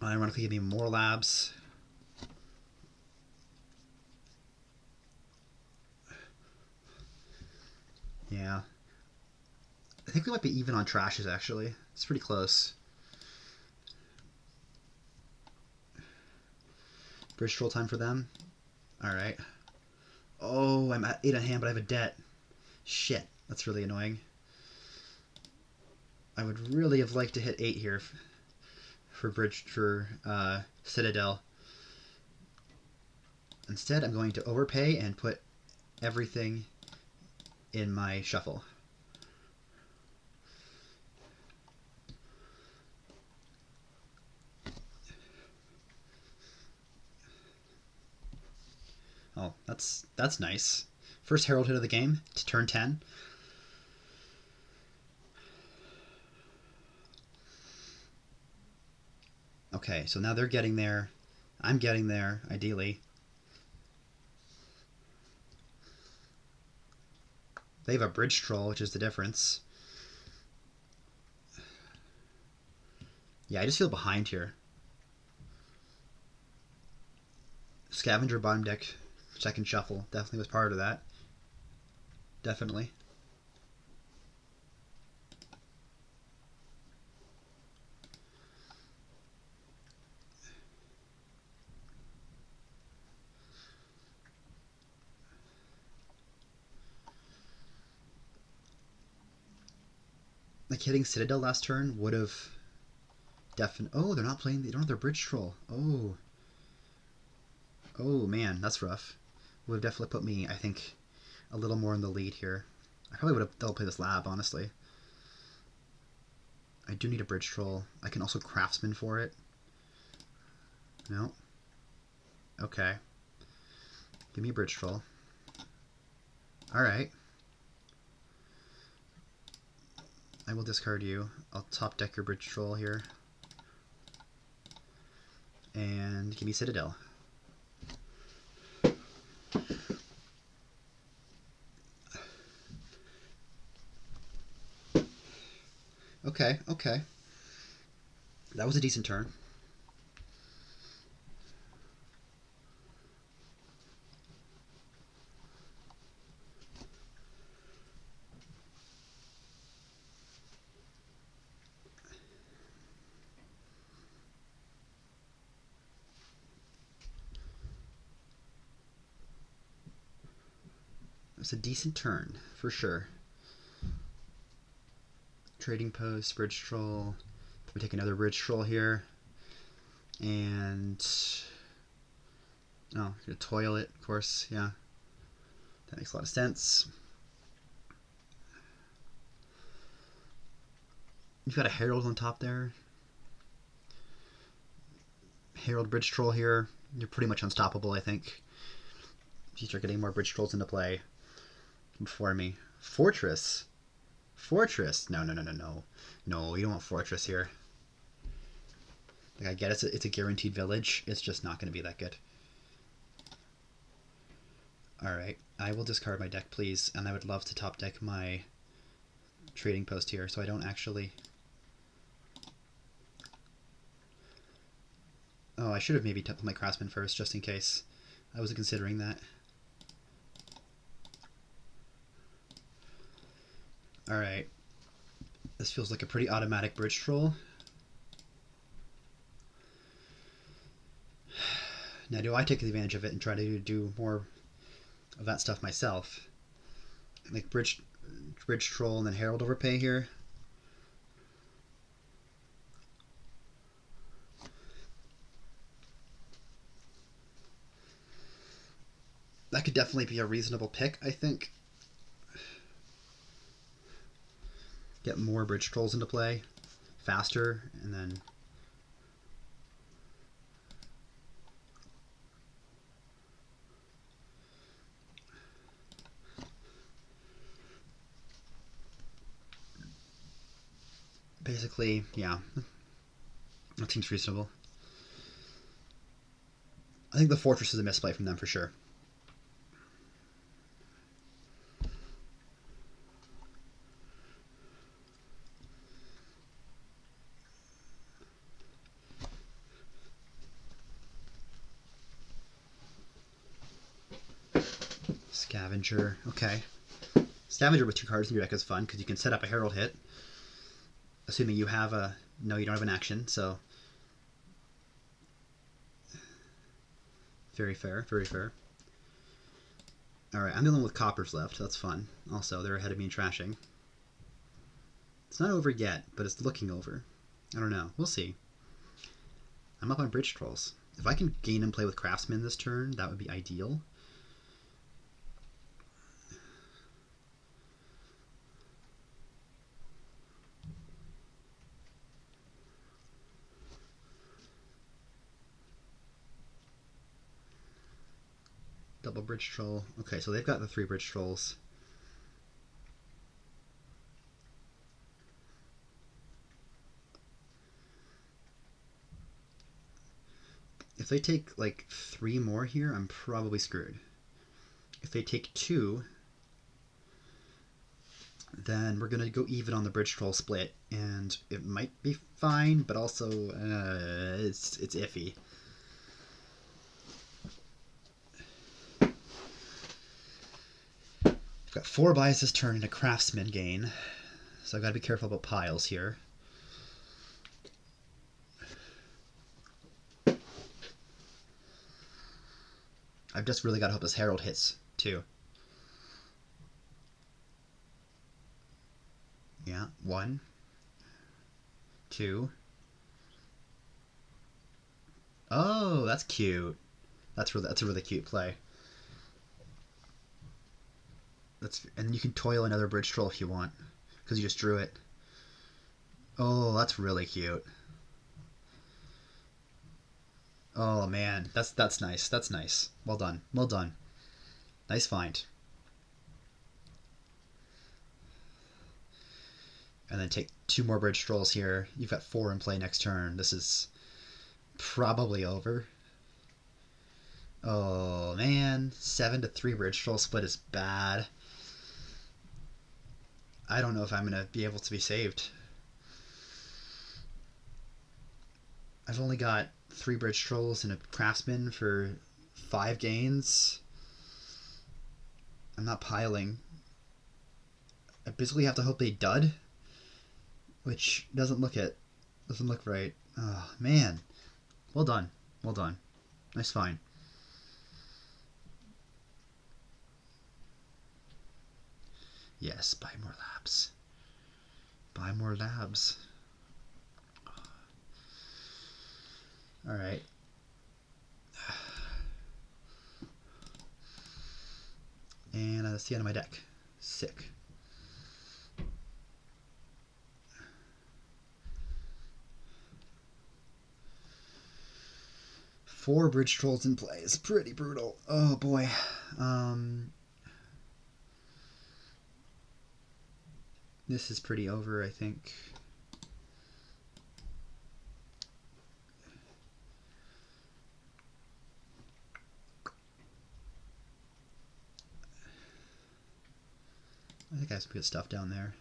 Ironically, give me more labs. Yeah. I think we might be even on trashes, actually. It's pretty close. Bridge troll time for them. Alright. Oh, I'm at 8 on hand, but I have a debt. Shit. That's really annoying. I would really have liked to hit 8 here for Citadel. Instead, I'm going to overpay and put everything in my shuffle. Oh, that's nice. First herald hit of the game to turn 10. Okay, so now they're getting there. I'm getting there, ideally. They have a bridge troll, which is the difference. Yeah, I just feel behind here. Scavenger bottom deck, second shuffle, definitely was part of that. Definitely. Like hitting Citadel last turn would have definitely... Oh, they're not playing... They don't have their bridge troll. Oh. Oh, man, that's rough. Would have definitely put me, I think, a little more in the lead here. I probably would have double played this lab, honestly. I do need a bridge troll. I can also craftsman for it. No. Okay. Give me a bridge troll. Alright. I will discard you. I'll top deck your bridge troll here. And give me Citadel. Okay, okay. That was a decent turn. It's a decent turn, for sure. Trading post, bridge troll. We take another bridge troll here. And... oh, gonna toil it, of course, yeah. That makes a lot of sense. You've got a Herald on top there. Herald bridge troll here. You're pretty much unstoppable, I think. If you start getting more bridge trolls into play before me. Fortress? Fortress? No, no, no, no, no. No, you don't want Fortress here. Like, I get it's a guaranteed village. It's just not going to be that good. Alright, I will discard my deck, please. And I would love to top deck my trading post here, so I don't actually... oh, I should have maybe tapped my craftsman first, just in case. I wasn't considering that. Alright. This feels like a pretty automatic bridge troll. Now, do I take advantage of it and try to do more of that stuff myself? Like bridge troll and then Herald overpay here? That could definitely be a reasonable pick, I think. Get more bridge trolls into play faster, and then basically, yeah, that seems reasonable. I think the Fortress is a misplay from them for sure. Scavenger, okay. Scavenger with 2 cards in your deck is fun because you can set up a Herald hit, assuming you have a... no, you don't have an action, so... very fair, very fair. Alright, I'm dealing with coppers left, that's fun. Also, they're ahead of me in trashing. It's not over yet, but it's looking over. I don't know, we'll see. I'm up on bridge trolls. If I can gain and play with craftsmen this turn, that would be ideal. Double bridge troll. Okay, so they've got the 3 bridge trolls. If they take like 3 more here, I'm probably screwed. If they take 2, then we're gonna go even on the bridge troll split, and it might be fine, but also it's iffy. I've got 4 buys this turn and a craftsman gain, so I've got to be careful about piles here. I've just really got to hope this Herald hits, too. Yeah, 1, 2. Oh, that's cute. That's a really cute play. And you can toil another bridge troll if you want, because you just drew it. Oh, that's really cute. Oh man, that's nice. That's nice. Well done. Well done. Nice find. and then take 2 more bridge strolls here. You've got 4 in play next turn. This is probably over. Oh man, 7 to 3 bridge stroll split is bad. I don't know if I'm gonna be able to be saved. I've only got 3 bridge strolls and a craftsman for 5 gains. I'm not piling. I basically have to hope they dud, which doesn't look right. Oh man, well done, well done, nice find. Yes, buy more labs. Buy more labs. All right. And that's the end of my deck. Sick. Four bridge trolls in play. It's pretty brutal. Oh boy. This is pretty over, I think. I think I have some good stuff down there.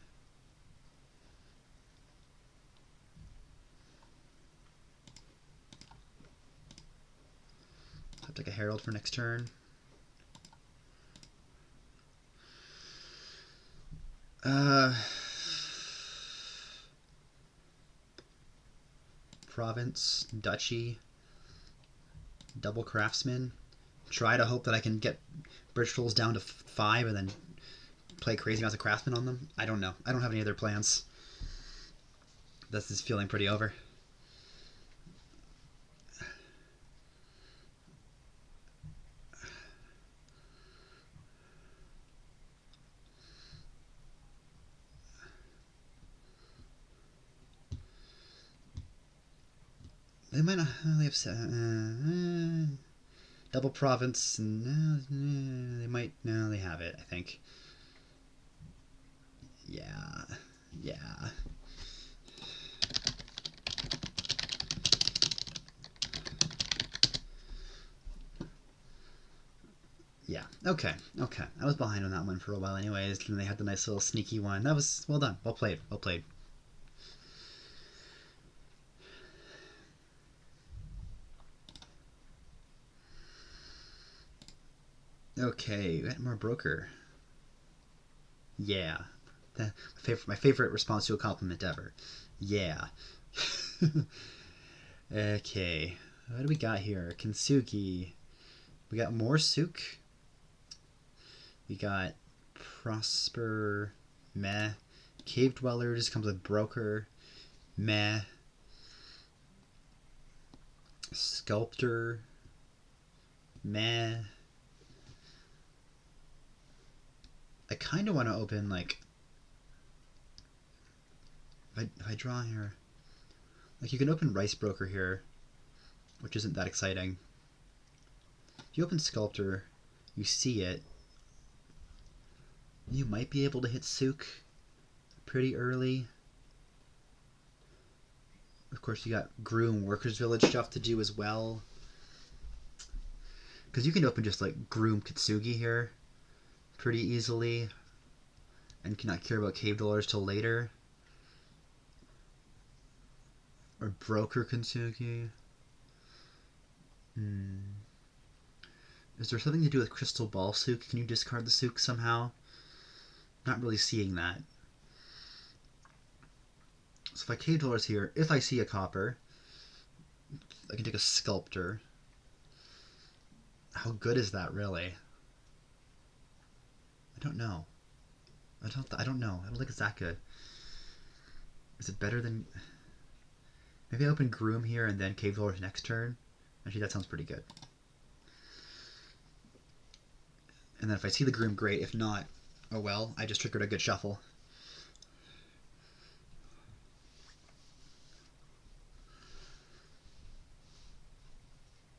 I'll take a Herald for next turn. Province, Duchy, double Craftsman. Try to hope that I can get bridge trolls down to 5 and then play crazy amounts of Craftsman on them. I don't know. I don't have any other plans. This is feeling pretty over. They might not. They have double province. They might. No, they have it. I think. Yeah. Yeah. Yeah. Okay. Okay. I was behind on that one for a while, anyways. And they had the nice little sneaky one. That was well done. Well played. Well played. Okay, more broker. Yeah. My favorite response to a compliment ever. Yeah. Okay. What do we got here? Kintsugi. We got more souk. We got Prosper. Meh. Cave Dwellers comes with broker. Meh. Sculptor. Meh. I kind of want to open, like, if I draw here, like, you can open Rice Broker here, which isn't that exciting. If you open Sculptor, you see it, you might be able to hit souk pretty early. Of course, you got Groom Workers Village stuff to do as well, because you can open just, like, Groom Kitsugi here pretty easily and cannot care about Cave Dwellers till later. Or Broker Kintsugi. Is there something to do with Crystal Ball souk? Can you discard the souk somehow? Not really seeing that. So if I Cave Dwellers here, if I see a copper, I can take a Sculptor. How good is that, really? I don't know. I don't know. I don't think it's that good. Is it better than... Maybe I open Groom here and then Cave Dwellers next turn? Actually, that sounds pretty good. And then if I see the Groom, great. If not, oh well. I just triggered a good shuffle.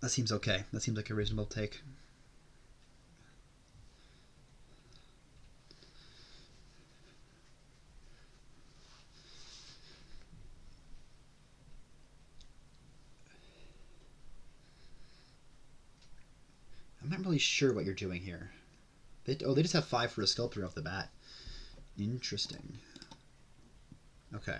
That seems okay. That seems like a reasonable take. really sure what you're doing here. They just have 5 for a sculptor off the bat. Interesting. Okay.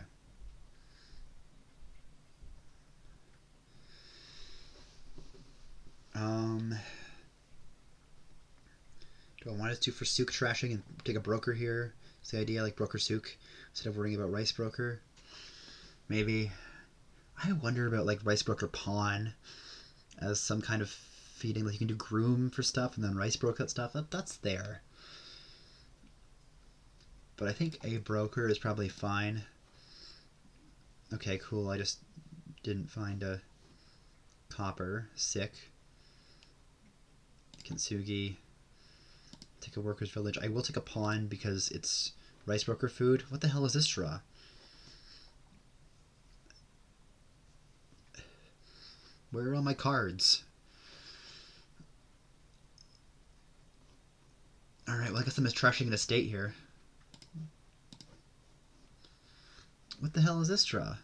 Do I want to do for souk trashing and take a broker here? Is the idea, like broker souk, instead of worrying about rice broker? Maybe. I wonder about like rice broker pawn as some kind of feeding. Like you can do groom for stuff and then rice broker stuff. That's there. But I think a broker is probably fine. Okay, cool. I just didn't find a copper. Sick. Kintsugi. Take a worker's village. I will take a pawn because it's rice broker food. What the hell is this draw? Where are all my cards? Alright, well I guess I'm just trashing an estate here. What the hell is this draw?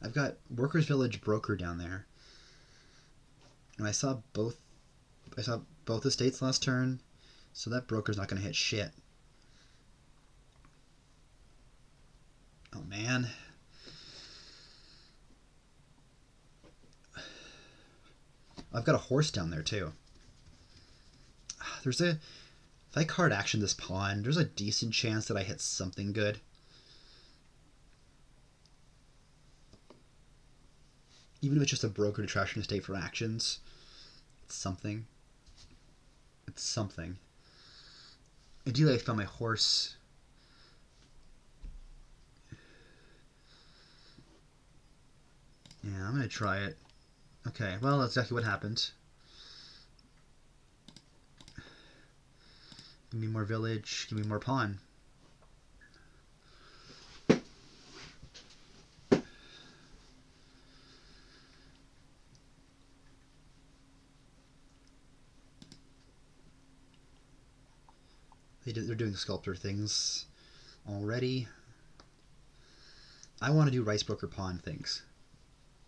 I've got Workers Village Broker down there. And I saw both estates last turn, so that broker's not gonna hit shit. Oh man. I've got a horse down there too. If I card action this pawn, there's a decent chance that I hit something good. Even if it's just a broker to trash an estate for actions, it's something. It's something. Ideally, I found my horse. Yeah, I'm gonna try it. Okay, well, that's exactly what happened. Give me more village, give me more pawn. They're doing sculptor things already. I want to do rice broker pawn things.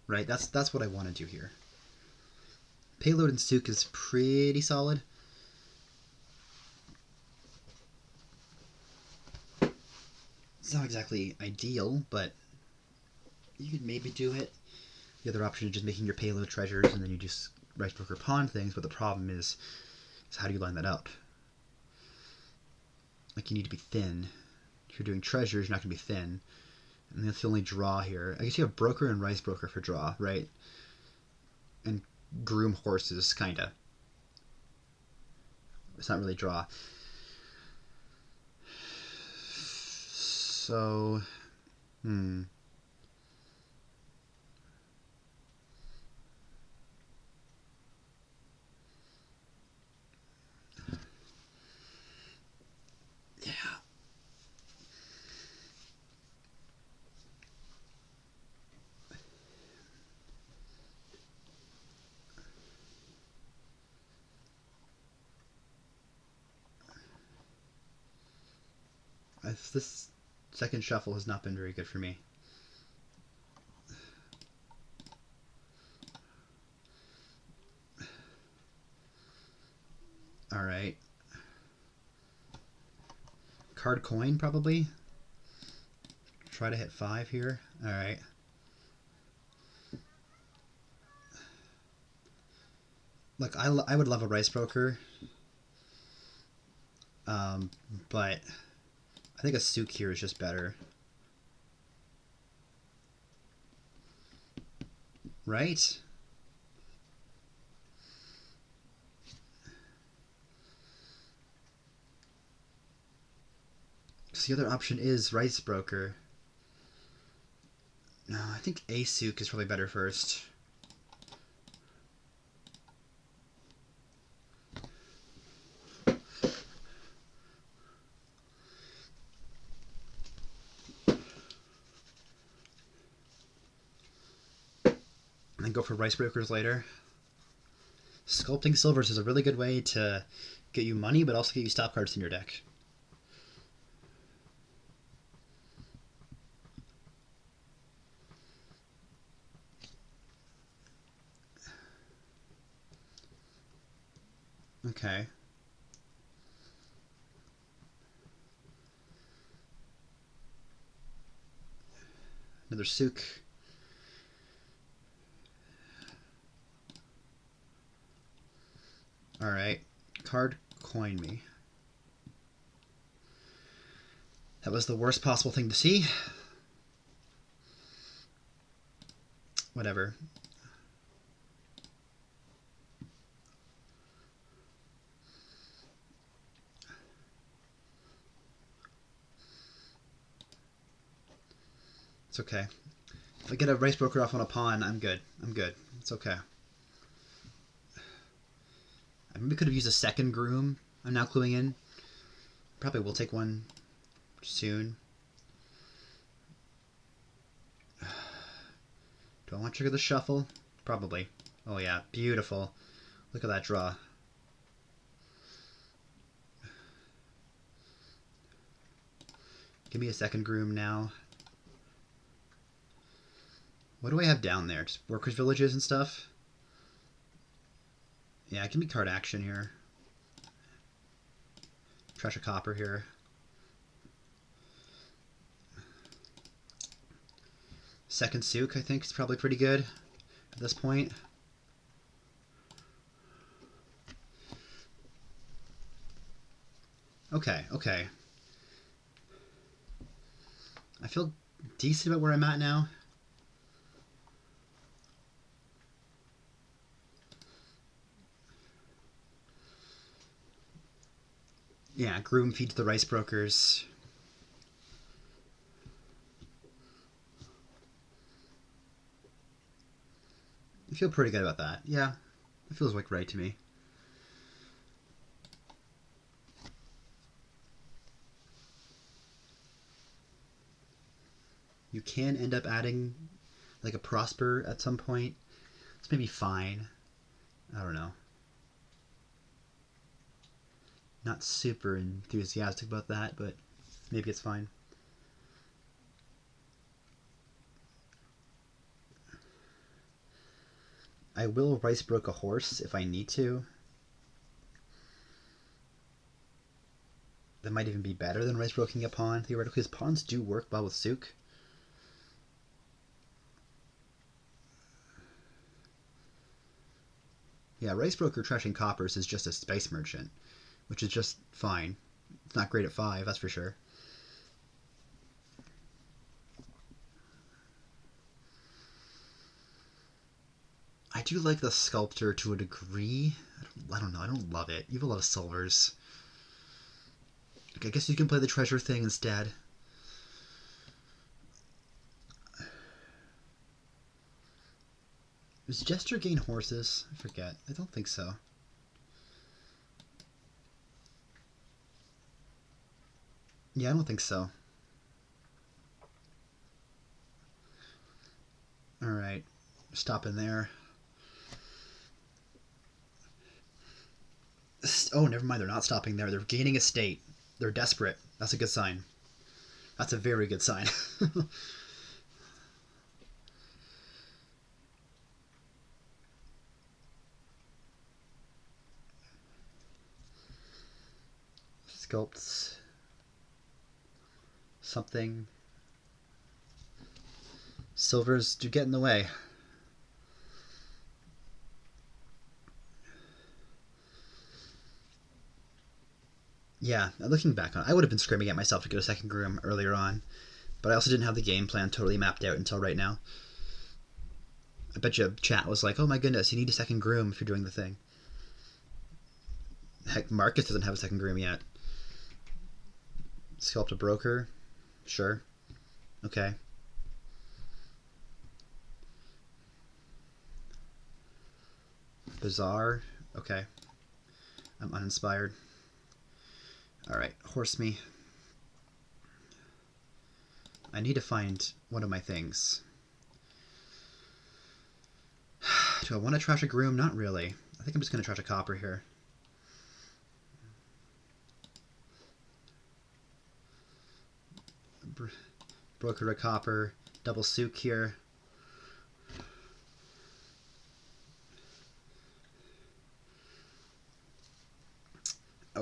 Right, that's what I want to do here. Payload and souk is pretty solid. It's not exactly ideal, but you could maybe do it. The other option is just making your payload treasures and then you just rice broker pawn things, but the problem is how do you line that up? Like you need to be thin. If you're doing treasures, you're not going to be thin. And that's the only draw here. I guess you have broker and rice broker for draw, right? And groom horses, kinda. It's not really draw. So, yeah. This second shuffle has not been very good for me. Alright. Card coin, probably. Try to hit 5 here. Alright. Look, I would love a rice broker. But I think a souk here is just better. Right? So the other option is rice broker. No, I think a souk is probably better first. And then go for rice brokers later. Sculpting silvers is a really good way to get you money, but also get you stop cards in your deck. Okay. Another souk. Alright. Card coin me. That was the worst possible thing to see. Whatever. It's okay. If I get a rice broker off on a pawn, I'm good. I'm good. It's okay. I maybe could have used a second groom. I'm now cluing in. Probably will take one soon. Do I want to trigger the shuffle? Probably. Oh yeah, beautiful. Look at that draw. Give me a second groom now. What do I have down there? Just workers' villages and stuff? Yeah, give me card action here. Trash a copper here. Second souk, I think, is probably pretty good at this point. Okay, okay. I feel decent about where I'm at now. Yeah, groom feed to the rice brokers. I feel pretty good about that. Yeah, it feels like right to me. You can end up adding like a prosper at some point. It's maybe fine. I don't know. Not super enthusiastic about that, but maybe it's fine. I will rice broke a horse if I need to. That might even be better than rice broking a pawn, theoretically, because pawns do work well with souk. Yeah, rice broker trashing coppers is just a spice merchant, which is just fine. It's not great at 5, that's for sure. I do like the sculptor to a degree. I don't know, I don't love it. You have a lot of silvers. I guess you can play the treasure thing instead. Does Jester gain horses? I forget. I don't think so. Yeah, I don't think so. Alright. Stop in there. Oh, never mind. They're not stopping there. They're gaining a state. They're desperate. That's a good sign. That's a very good sign. Sculpts. Something. Silvers do get in the way. Yeah, looking back on it, I would have been screaming at myself to get a second groom earlier on, but I also didn't have the game plan totally mapped out until right now. I bet you chat was like, oh my goodness, you need a second groom if you're doing the thing. Heck, Markus doesn't have a second groom yet. Sculpt a broker? Sure. Okay. Bizarre? Okay. I'm uninspired. Alright, horse me. I need to find one of my things. Do I want to trash a groom? Not really. I think I'm just going to trash a copper here. Broker a copper. Double souk here.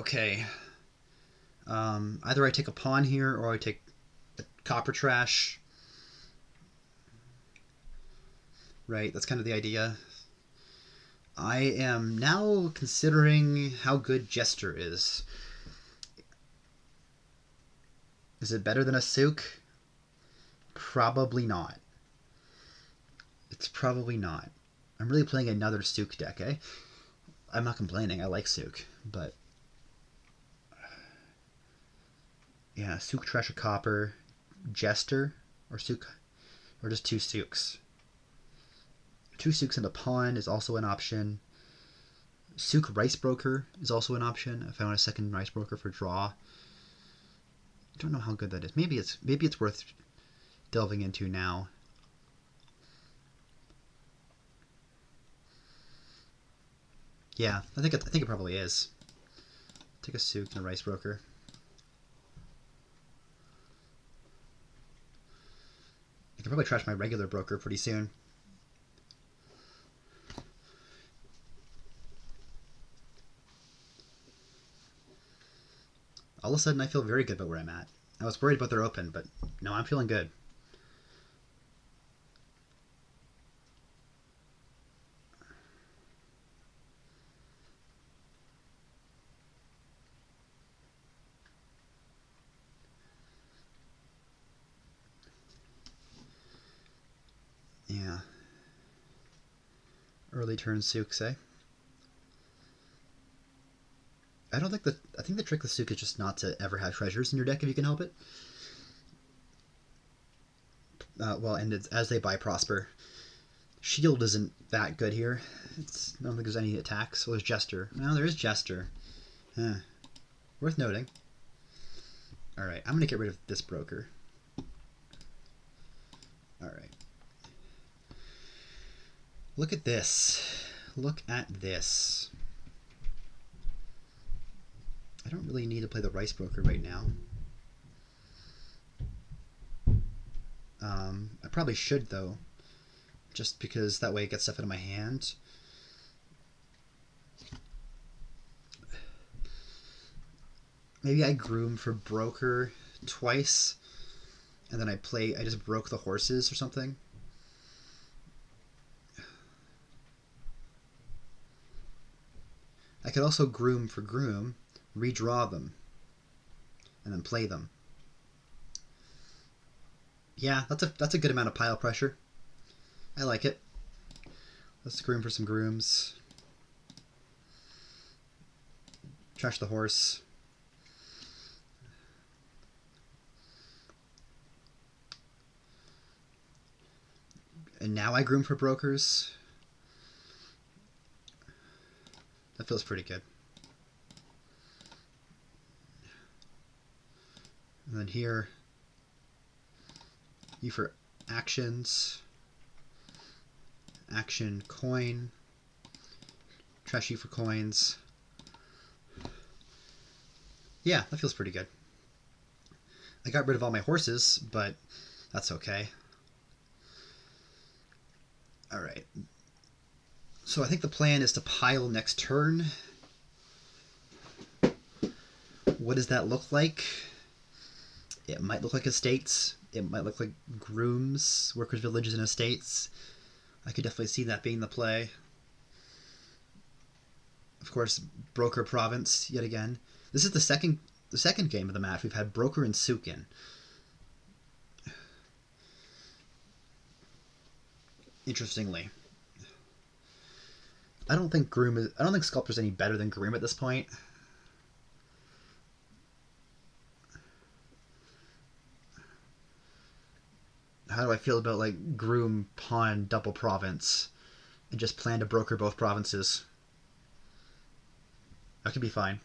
Okay. Either I take a pawn here or I take a copper trash. Right, that's kind of the idea. I am now considering how good Jester is. Is it better than a souk? Probably not. It's probably not. I'm really playing another souk deck, eh? I'm not complaining. I like souk, but yeah, souk, trash, a copper, Jester, or souk, or just two souks. Two souks and a pawn is also an option. Souk Rice Broker is also an option if I want a second Rice Broker for draw. I don't know how good that is. Maybe it's worth delving into now. Yeah, I think it probably is. Take a souk and a Rice Broker. I can probably trash my regular broker pretty soon. All of a sudden, I feel very good about where I'm at. I was worried about their open, but no, I'm feeling good. Yeah. Early turn souks, eh? I think the trick with souk is just not to ever have treasures in your deck if you can help it. Well, and as they buy prosper. Shield isn't that good here. I don't think there's any attacks. Well, there's Jester. No, there is Jester. Worth noting. Alright, I'm going to get rid of this broker. Alright. Look at this. Look at this. I don't really need to play the Rice Broker right now. I probably should, though. Just because that way it gets stuff out of my hand. Maybe I groom for Broker twice, and then I just broke the horses or something. I could also groom for groom, redraw them, and then play them. Yeah, that's a good amount of pile pressure. I like it. Let's groom for some grooms. Trash the horse. And now I groom for brokers. That feels pretty good. And then here, you for actions. Action coin. Trash you for coins. Yeah, that feels pretty good. I got rid of all my horses, but that's okay. Alright. So I think the plan is to pile next turn. What does that look like? It might look like estates. It might look like grooms, workers' villages, and estates. I could definitely see that being the play. Of course, Broker Province, yet again. This is the second game of the match. We've had Broker and souk in. Interestingly. I don't think Sculptor's any better than Groom at this point. How do I feel about like Groom, Pawn, double Province, and just plan to broker both provinces? That could be fine.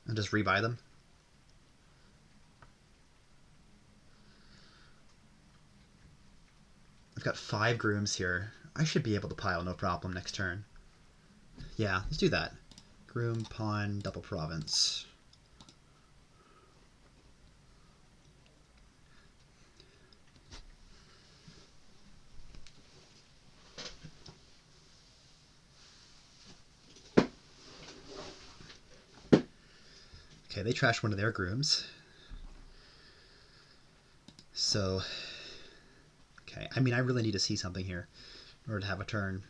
And just rebuy them. I've got 5 grooms here. I should be able to pile no problem next turn. Yeah, let's do that. Groom, Pawn, double Province. Okay, they trashed one of their grooms. So, okay. I mean, I really need to see something here in order to have a turn.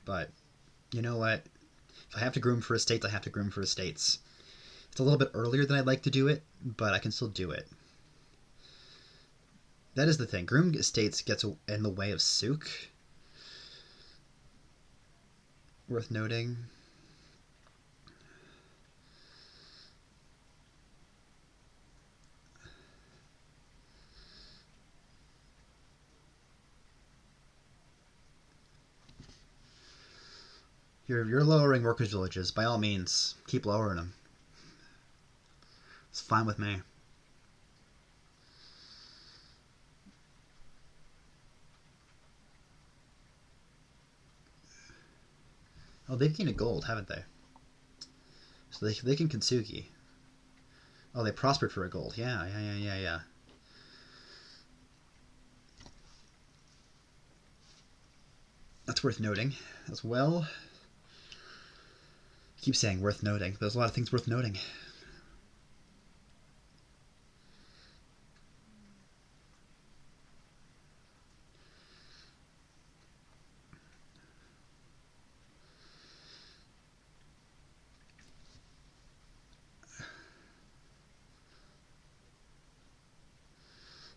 But, you know what? If I have to groom for estates, I have to groom for estates. It's a little bit earlier than I'd like to do it, but I can still do it. That is the thing. Groom estates gets in the way of souk. Worth noting. You're lowering workers' villages. By all means, keep lowering them. It's fine with me. Oh, they've gained a gold, haven't they? So they can Kintsugi. Oh, they prospered for a gold. Yeah. That's worth noting as well. I keep saying worth noting. There's a lot of things worth noting.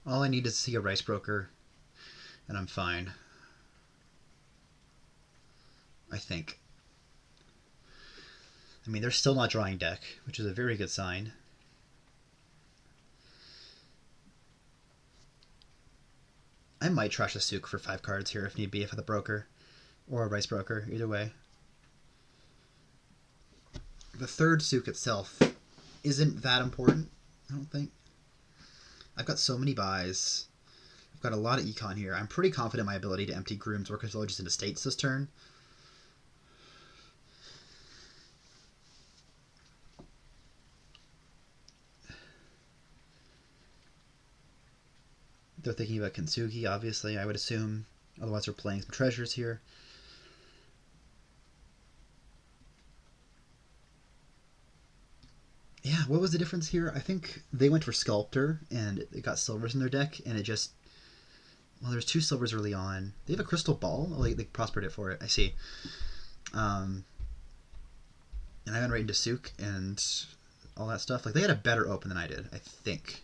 All I need is to see a rice broker, and I'm fine. I think. I mean, they're still not drawing deck, which is a very good sign. I might trash a souk for 5 cards here if need be for the broker, or a rice broker, either way. The third souk itself isn't that important, I don't think. I've got so many buys. I've got a lot of econ here. I'm pretty confident in my ability to empty grooms, workers' villages, and estates this turn. They're thinking about Kintsugi, obviously, I would assume. Otherwise, they're playing some treasures here. Yeah, what was the difference here? I think they went for Sculptor, and it got silvers in their deck, and it just... Well, there's 2 silvers early on. They have a Crystal Ball? Oh, they prospered it for it. I see. And I went right into souk and all that stuff. Like, they had a better open than I did, I think.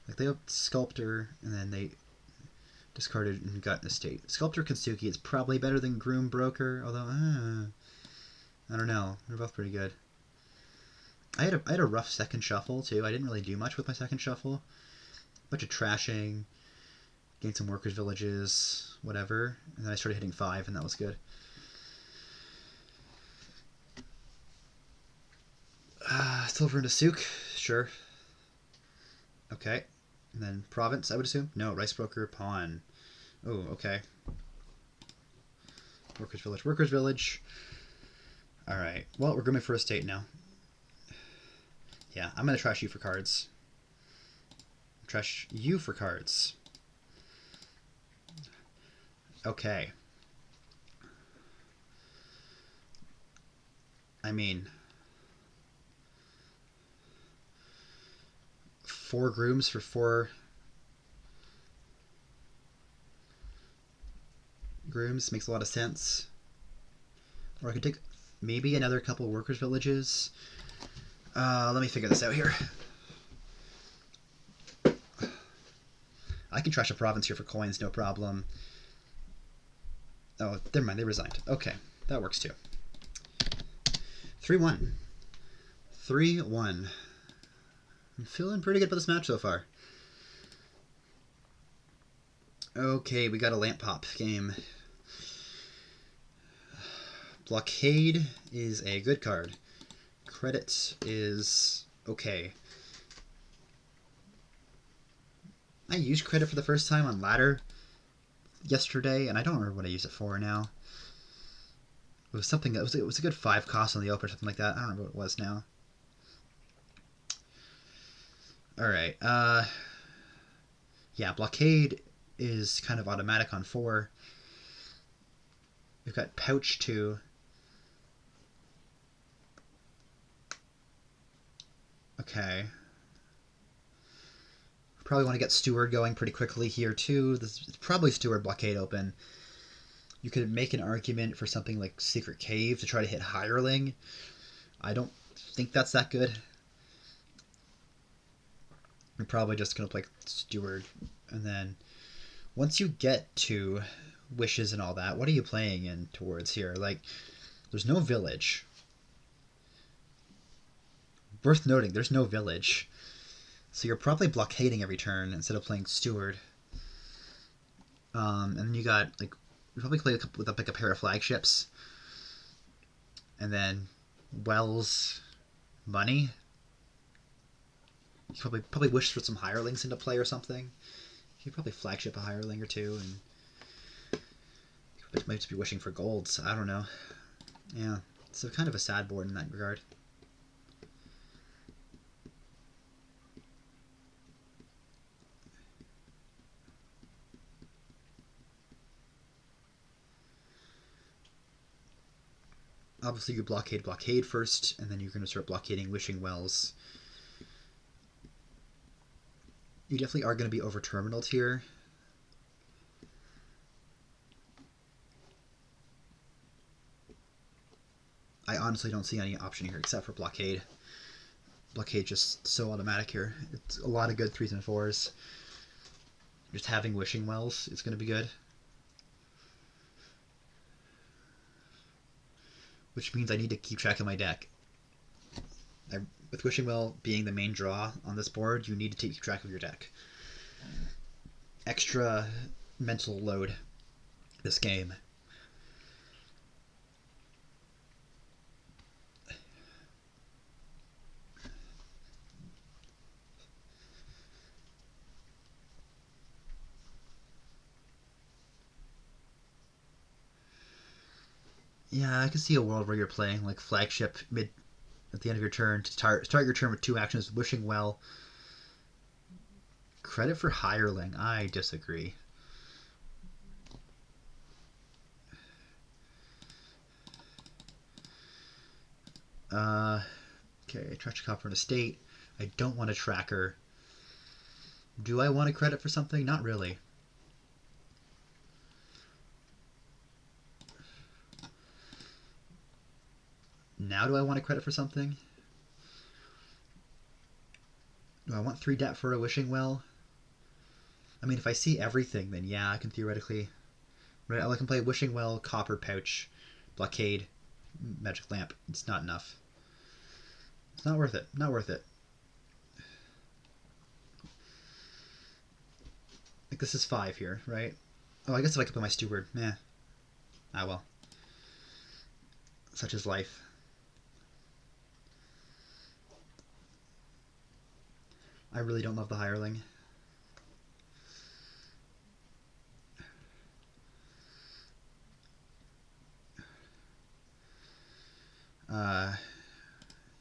Like, they have Sculptor, and then they discarded and got an estate. Sculptor Kintsugi is probably better than Groom Broker, although, I don't know. They're both pretty good. I had a rough second shuffle, too. I didn't really do much with my second shuffle. A bunch of trashing, gained some workers' villages, whatever. And then I started hitting 5, and that was good. Silver into souk, sure. Okay. And then province, I would assume? No, rice broker, pawn. Oh, okay. Workers' village, workers' village. Alright. Well, we're going for estate now. Yeah, I'm going to trash you for cards. Trash you for cards. Okay. I mean... 4 grooms for 4 grooms makes a lot of sense. Or I could take maybe another couple workers' villages. Let me figure this out here. I can trash a province here for coins, no problem. Oh, never mind, they resigned. Okay, that works too. 3-1. 3-1. I'm feeling pretty good about this match so far. Okay, we got a lamp pop game. Blockade is a good card. Credit is okay. I used credit for the first time on ladder yesterday, and I don't remember what I used it for now. It was something that it was a good 5 cost on the open or something like that. I don't remember what it was now. Alright, yeah, blockade is kind of automatic on 4. got pouch too. Okay. Probably want to get steward going pretty quickly here too. This is probably steward blockade open. You could make an argument for something like secret cave to try to hit hireling. I don't think that's that good. You're probably just gonna play steward, and then once you get to wishes and all that, what are you playing in towards here? Like, there's no village. Worth noting, there's no village. So you're probably blockading every turn instead of playing steward. And then you got, like, you probably play with like a pair of flagships. And then wells, money. You probably wish for some hirelings into play or something. You probably flagship a hireling or two, and you might just be wishing for golds. I don't know. Yeah, it's kind of a sad board in that regard. Obviously, you blockade first, and then you're going to start blockading wishing wells. You definitely are going to be over terminaled here. I honestly don't see any option here except for blockade. Blockade just so automatic here. It's a lot of good 3s and 4s. Just having wishing wells is going to be good. Which means I need to keep track of my deck. With wishing well being the main draw on this board, you need to keep track of your deck. Extra mental load this game. Yeah, I can see a world where you're playing like flagship mid at the end of your turn to start your turn with 2 actions, wishing well. Credit for hireling. I disagree. Okay, trash copper in a state. I don't want a tracker. Do I want a credit for something? Not really. Now do I want a credit for something? Do I want 3 debt for a wishing well? I mean, if I see everything, then yeah, I can theoretically... Right, I can play wishing well, copper pouch, blockade, magic lamp. It's not enough. It's not worth it. Not worth it. Like, this is 5 here, right? Oh, I guess if I could play my steward. Meh. Ah, well. Such is life. I really don't love the hireling.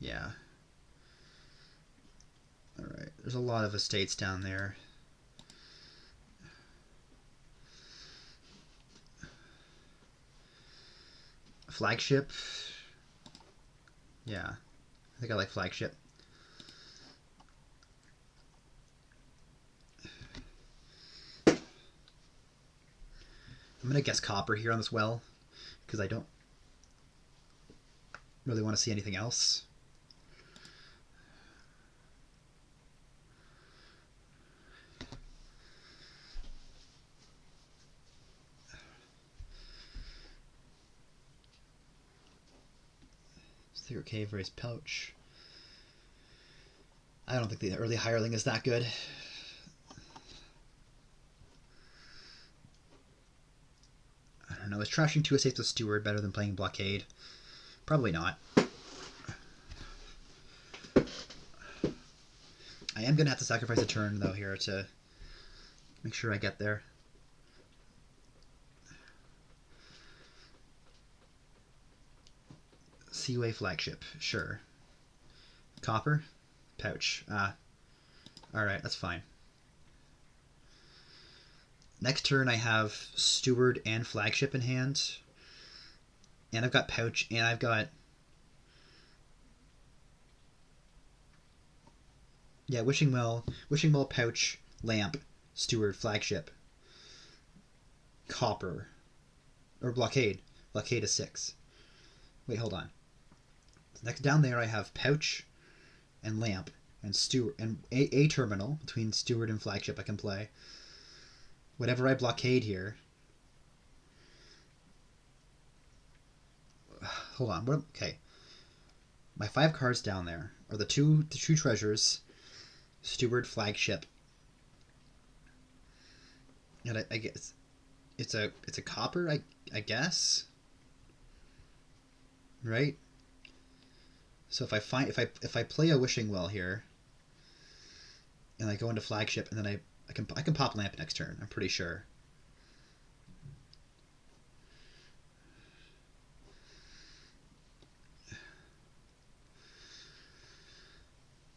Yeah. Alright, there's a lot of estates down there. Flagship? Yeah. I think I like flagship. I'm going to guess copper here on this well, because I don't really want to see anything else. Secret cave, raise pouch. I don't think the early hireling is that good. I don't know. Is trashing 2 estates with steward better than playing blockade? Probably not. I am going to have to sacrifice a turn, though, here to make sure I get there. Seaway flagship, sure. Copper? Pouch. Alright, that's fine. Next turn I have steward and flagship in hand. And I've got pouch, and I've got... Yeah, wishing well, pouch, lamp, steward, flagship, copper, or blockade. Blockade is 6. Wait, hold on. Next down there I have pouch and lamp and steward and a terminal between steward and flagship I can play. Whatever I blockade here. Hold on. What? Okay. My 5 cards down there are the two treasures, steward, flagship, and I guess it's a copper. I guess. Right. So if I play a wishing well here, and I go into flagship, and then I can pop lamp next turn. I'm pretty sure.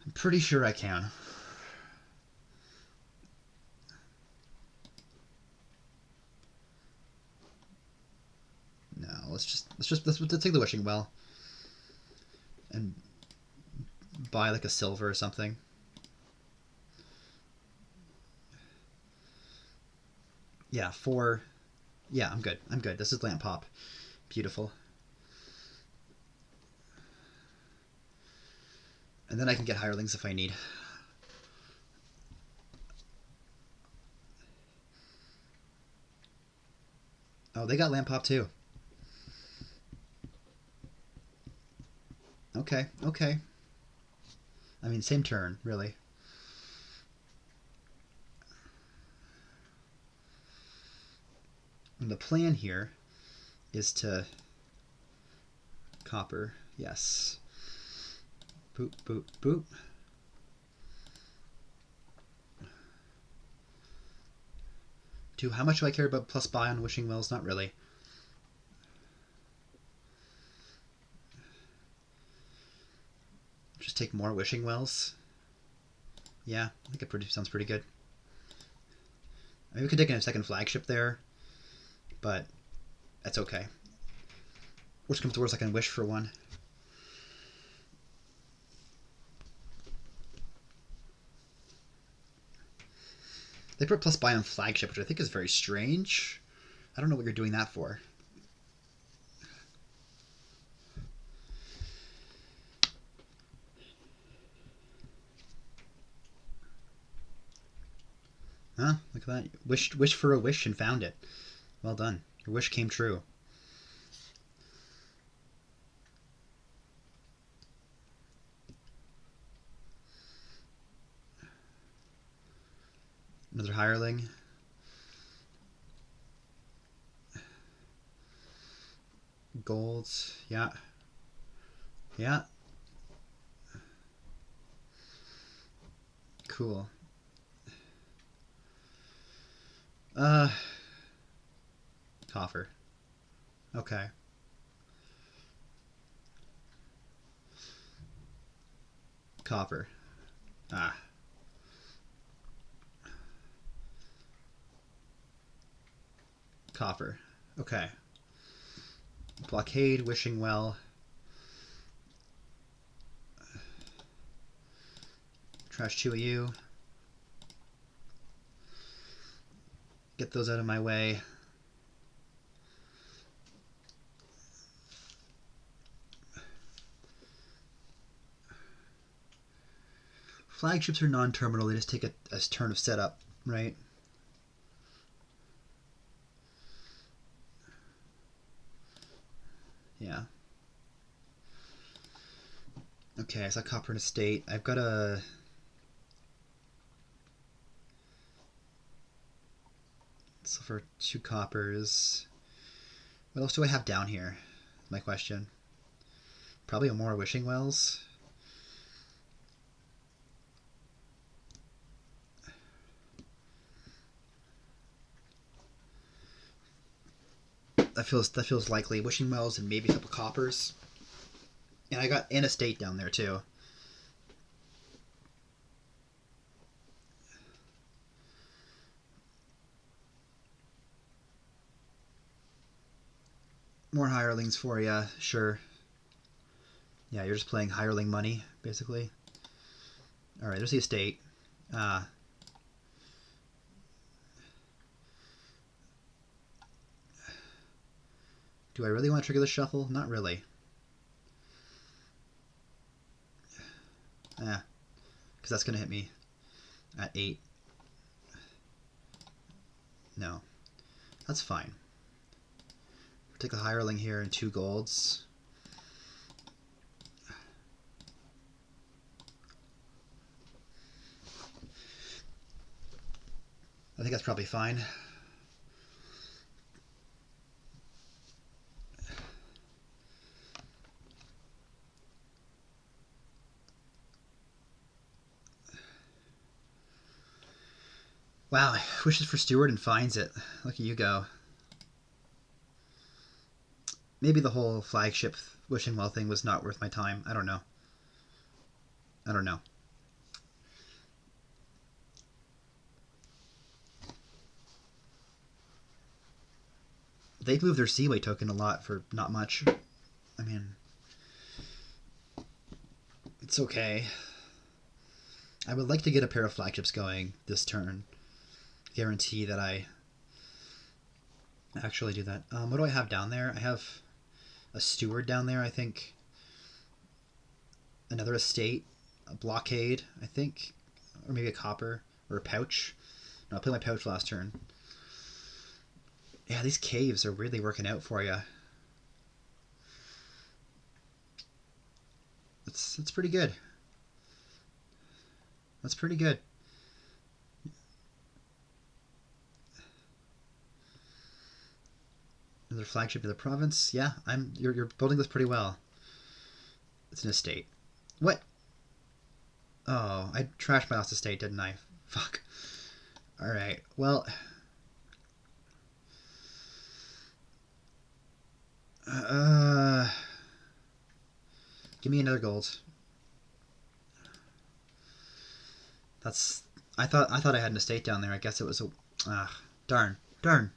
I'm pretty sure I can. No, let's take the wishing well and buy like a silver or something. Yeah, 4. Yeah, I'm good. I'm good. This is lamp pop. Beautiful. And then I can get hirelings if I need. Oh, they got lamp pop too. Okay, okay. I mean, same turn, really. And the plan here is to copper, yes. Boop, boop, boop. How much do I care about plus buy on wishing wells? Not really. Just take more wishing wells. Yeah, I think it sounds pretty good. I mean, we could take in a second flagship there, but that's okay. Worst comes to worst, I can wish for one. They put plus buy on flagship, which I think is very strange. I don't know what you're doing that for. Huh? Look at that. Wished for a wish and found it. Well done. Your wish came true. Another hireling. Golds. Yeah. Yeah. Cool. Coffer. Okay. Copper. Ah. Copper. Okay. Blockade, wishing well. Trash 2 of you. Get those out of my way. Flagships are non-terminal. They just take a turn of setup, right? Yeah. Okay, I saw copper in a state. I've got a... So for 2 coppers... What else do I have down here? My question. Probably more wishing wells. That feels likely. Wishing wells and maybe a couple coppers. And I got an estate down there too. More hirelings for you, sure. Yeah, you're just playing hireling money, basically. Alright, there's the estate. Do I really want to trigger the shuffle? Not really. Because that's going to hit me at 8. No. That's fine. Take a hireling here and 2 golds. I think that's probably fine. Wow, wishes for Steward and finds it. Look at you go. Maybe the whole flagship wishing well thing was not worth my time. I don't know. I don't know. They've moved their Seaway token a lot for not much. I mean, it's okay. I would like to get a pair of flagships going this turn. Guarantee that I actually do that. What do I have down there? I have a Steward down there, I think. Another estate. A blockade, I think. Or maybe a copper. Or a pouch. No, I played my pouch last turn. Yeah, these caves are really working out for you. It's pretty good. That's pretty good. Another flagship to the province. Yeah, you're building this pretty well. It's an estate. What? Oh, I trashed my last estate, didn't I? Fuck. Alright, well... give me another gold. That's... I thought I had an estate down there. I guess it was a... darn. Darn.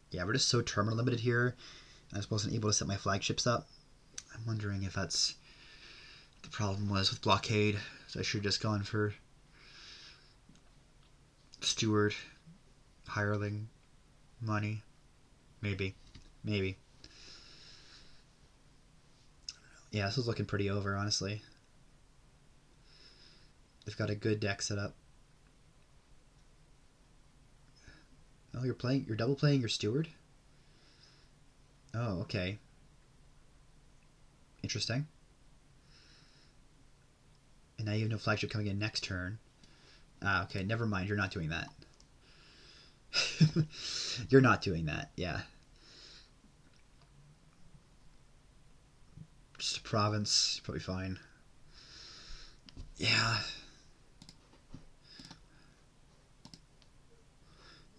Yeah, we're just so terminal limited here. I just wasn't able to set my flagships up. I'm wondering if that's the problem was with blockade. So I should have just gone for Steward, hireling, money. Maybe. Maybe. Yeah, this is looking pretty over, honestly. They've got a good deck set up. Oh, you're double playing your Steward? Oh, okay. Interesting. And now you have no flagship coming in next turn. Okay, never mind. You're not doing that. You're not doing that, yeah. Just a province, probably fine. Yeah.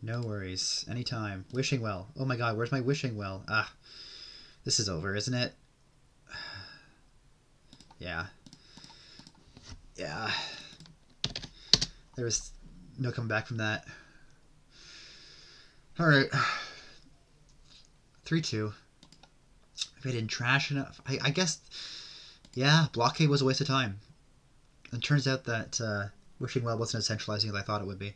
No worries. Anytime. Wishing well. Oh my god, where's my wishing well? This is over, isn't it? Yeah. Yeah. There was no coming back from that. Alright. 3-2. If I didn't trash enough. I guess... Yeah, blockade was a waste of time. It turns out that wishing well wasn't as centralizing as I thought it would be.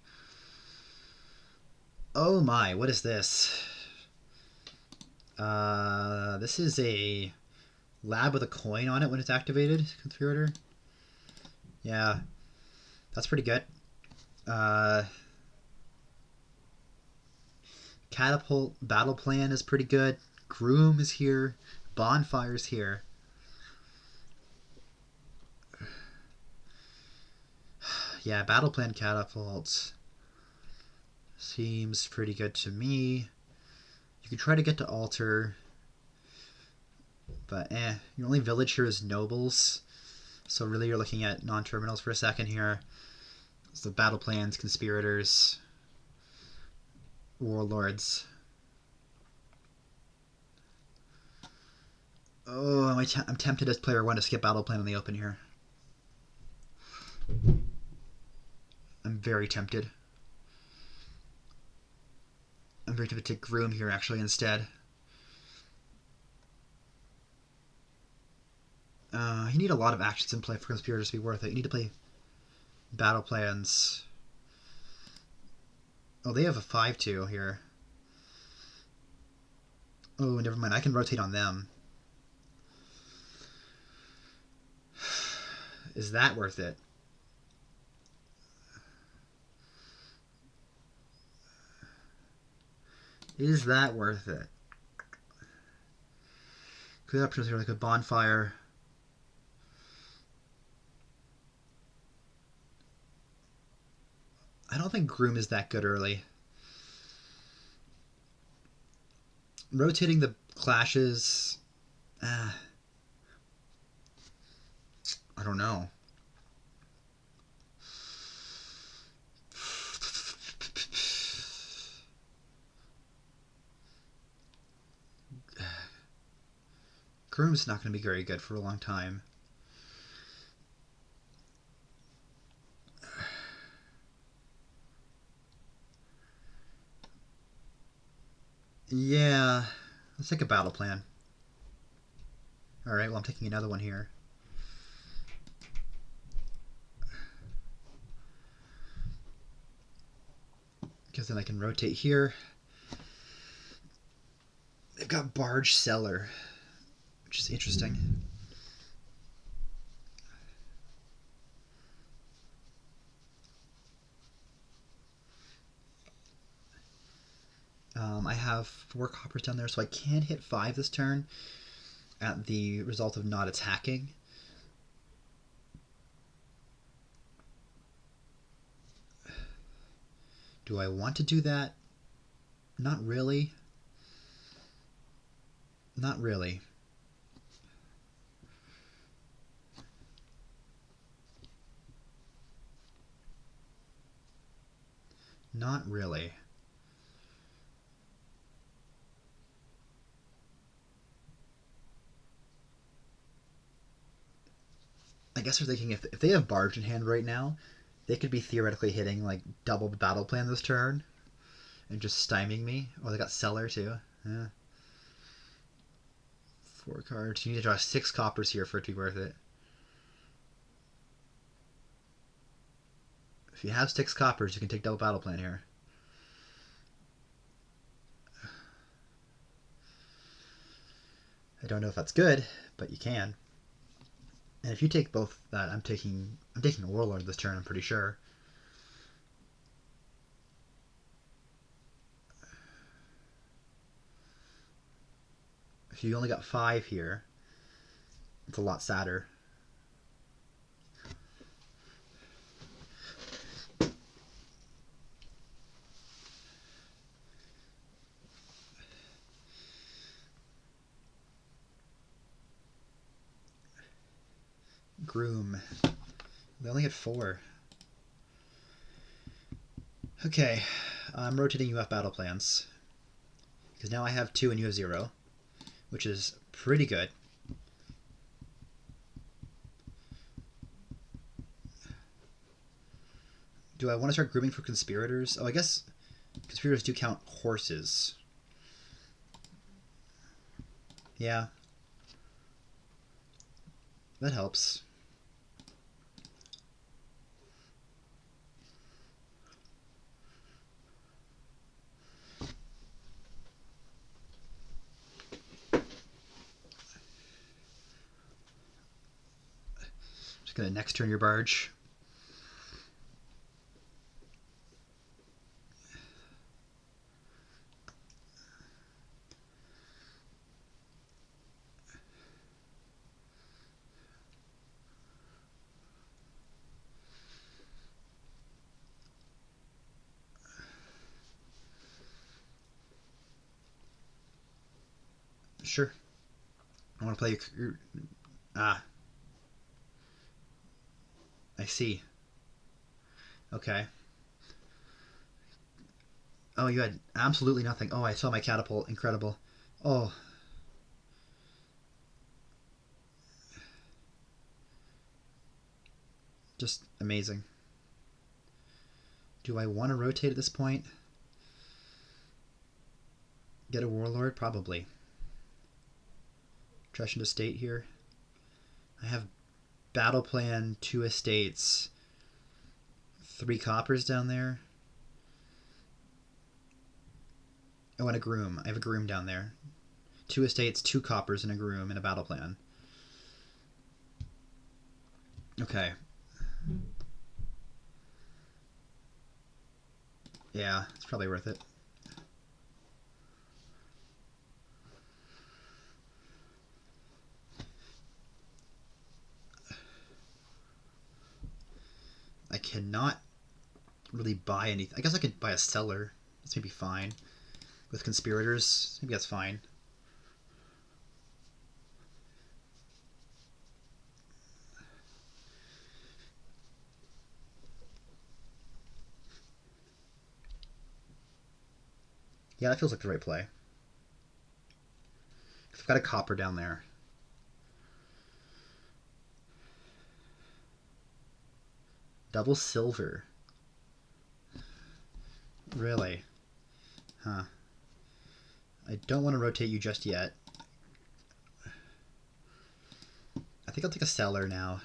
Oh my, what is this? This is a lab with a coin on it when it's activated, conspirator. Yeah, that's pretty good. Catapult battle plan is pretty good. Groom is here. Bonfire's here. Yeah, battle plan catapults seems pretty good to me. You could try to get to altar, but your only village here is nobles, so really you're looking at non-terminals for a second here. So battle plans, conspirators, warlords. Oh, I'm tempted as player 1 to skip battle plan in the open here. I'm very tempted. I'm very tempted to take Groom here, actually, instead. You need a lot of actions in play for Conspirators to be worth it. You need to play battle plans. Oh, they have a 5-2 here. Oh, never mind. I can rotate on them. Is that worth it? Is that worth it? Good options here, like a bonfire. I don't think Groom is that good early. Rotating the clashes. I don't know. Groom's not going to be very good for a long time. Yeah, let's take a battle plan. Alright, well, I'm taking another one here. Because then I can rotate here. They've got Barge Cellar, which is interesting. I have 4 coppers down there, so I can hit 5 this turn at the result of not attacking. Do I want to do that? Not really. Not really. Not really. I guess they're thinking if they have Barge in hand right now, they could be theoretically hitting like double the battle plan this turn and just stymieing me. Oh, they got Cellar too. Yeah. 4 cards. You need to draw 6 coppers here for it to be worth it. If you have 6 coppers, you can take double battle plan here. I don't know if that's good, but you can. And if you take both that, I'm taking a Warlord this turn, I'm pretty sure. If you only got 5 here, it's a lot sadder. Groom. They only had 4. Okay, I'm rotating UF battle plans. Because now I have 2 and you have 0, which is pretty good. Do I want to start grooming for conspirators? Oh, I guess conspirators do count horses. Yeah. That helps. Just gonna next turn your barge. Sure. I want to play your... Ah. I see. Okay. Oh, you had absolutely nothing. Oh, I saw my catapult. Incredible. Oh. Just amazing. Do I want to rotate at this point? Get a warlord? Probably. Trash into state here. I have battle plan, 2 estates, 3 coppers down there. Oh, and a groom. I have a groom down there. 2 estates, 2 coppers, and a groom, and a battle plan. Okay. Yeah, it's probably worth it. I cannot really buy anything. I guess I could buy a cellar. That's maybe fine. With conspirators, maybe that's fine. Yeah, that feels like the right play. I've got a copper down there. Double silver. Really? Huh. I don't want to rotate you just yet. I think I'll take a cellar now.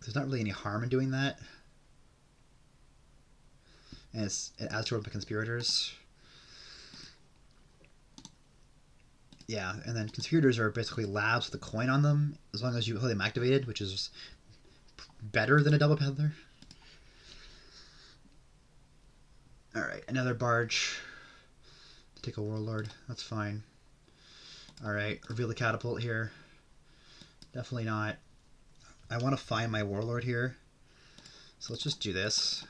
There's not really any harm in doing that. And it adds to the conspirators. Yeah, and then conspirators are basically labs with a coin on them, as long as you hold them activated, which is better than a double peddler. Alright, another barge. Take a warlord. That's fine. Alright, reveal the catapult here. Definitely not. I want to find my warlord here. So let's just do this.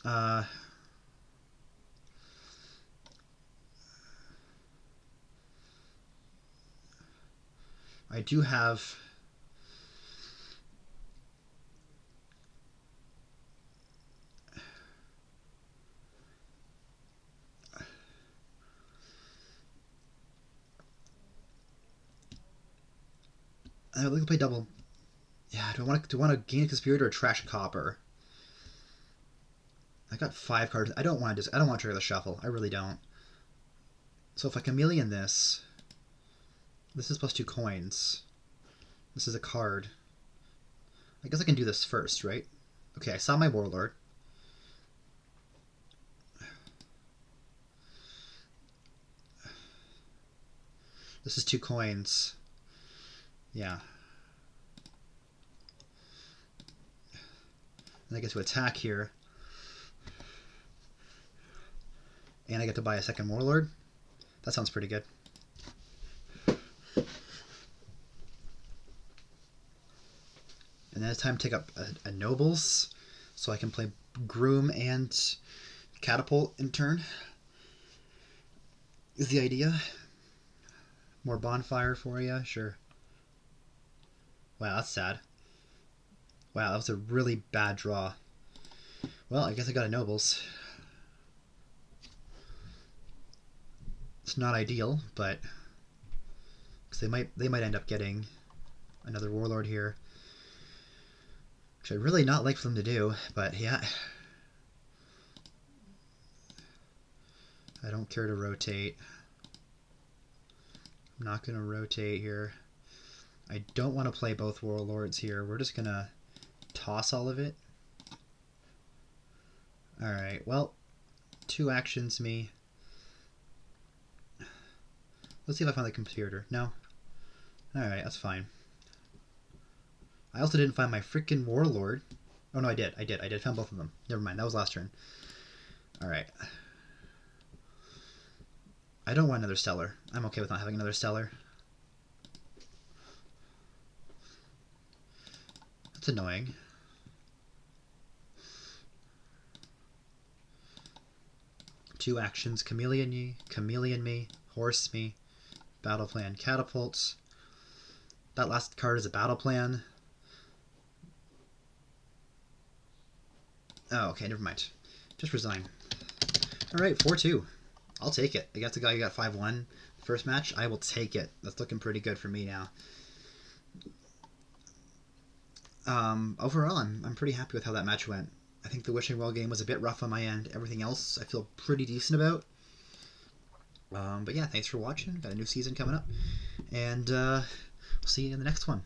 I do have... I would like to play double. Yeah, do I want to gain a conspirator or trash a copper? I got 5 cards. I don't want to trigger the shuffle. I really don't. So if I chameleon this is plus 2 coins. This is a card. I guess I can do this first, right? Okay, I saw my warlord. This is 2 coins. Yeah. And I get to attack here. And I get to buy a second warlord. That sounds pretty good. And then it's time to take up a nobles, so I can play groom and catapult in turn. Is the idea. More bonfire for you? Sure. Wow, that's sad. Wow, that was a really bad draw. Well, I guess I got a nobles. It's not ideal, but cause they might end up getting another warlord here, which I'd really not like for them to do. But yeah, I don't care to rotate. I'm not gonna rotate here. I don't want to play both warlords here. We're just gonna toss all of it. All right. Well, 2 actions me. Let's see if I find the conspirator. No? Alright, that's fine. I also didn't find my freaking warlord. Oh no, I did. I found both of them. Never mind, that was last turn. Alright. I don't want another stellar. I'm okay with not having another stellar. That's annoying. Two actions. Chameleon me, horse me, battle plan, catapults. That last card is a battle plan. Oh, okay, never mind. Just resign. Alright, 4-2. I'll take it. Against the guy who got 5-1. First match, I will take it. That's looking pretty good for me now. Overall, I'm pretty happy with how that match went. I think the Wishing Well game was a bit rough on my end. Everything else I feel pretty decent about. But yeah, thanks for watching. Got a new season coming up. And we'll see you in the next one.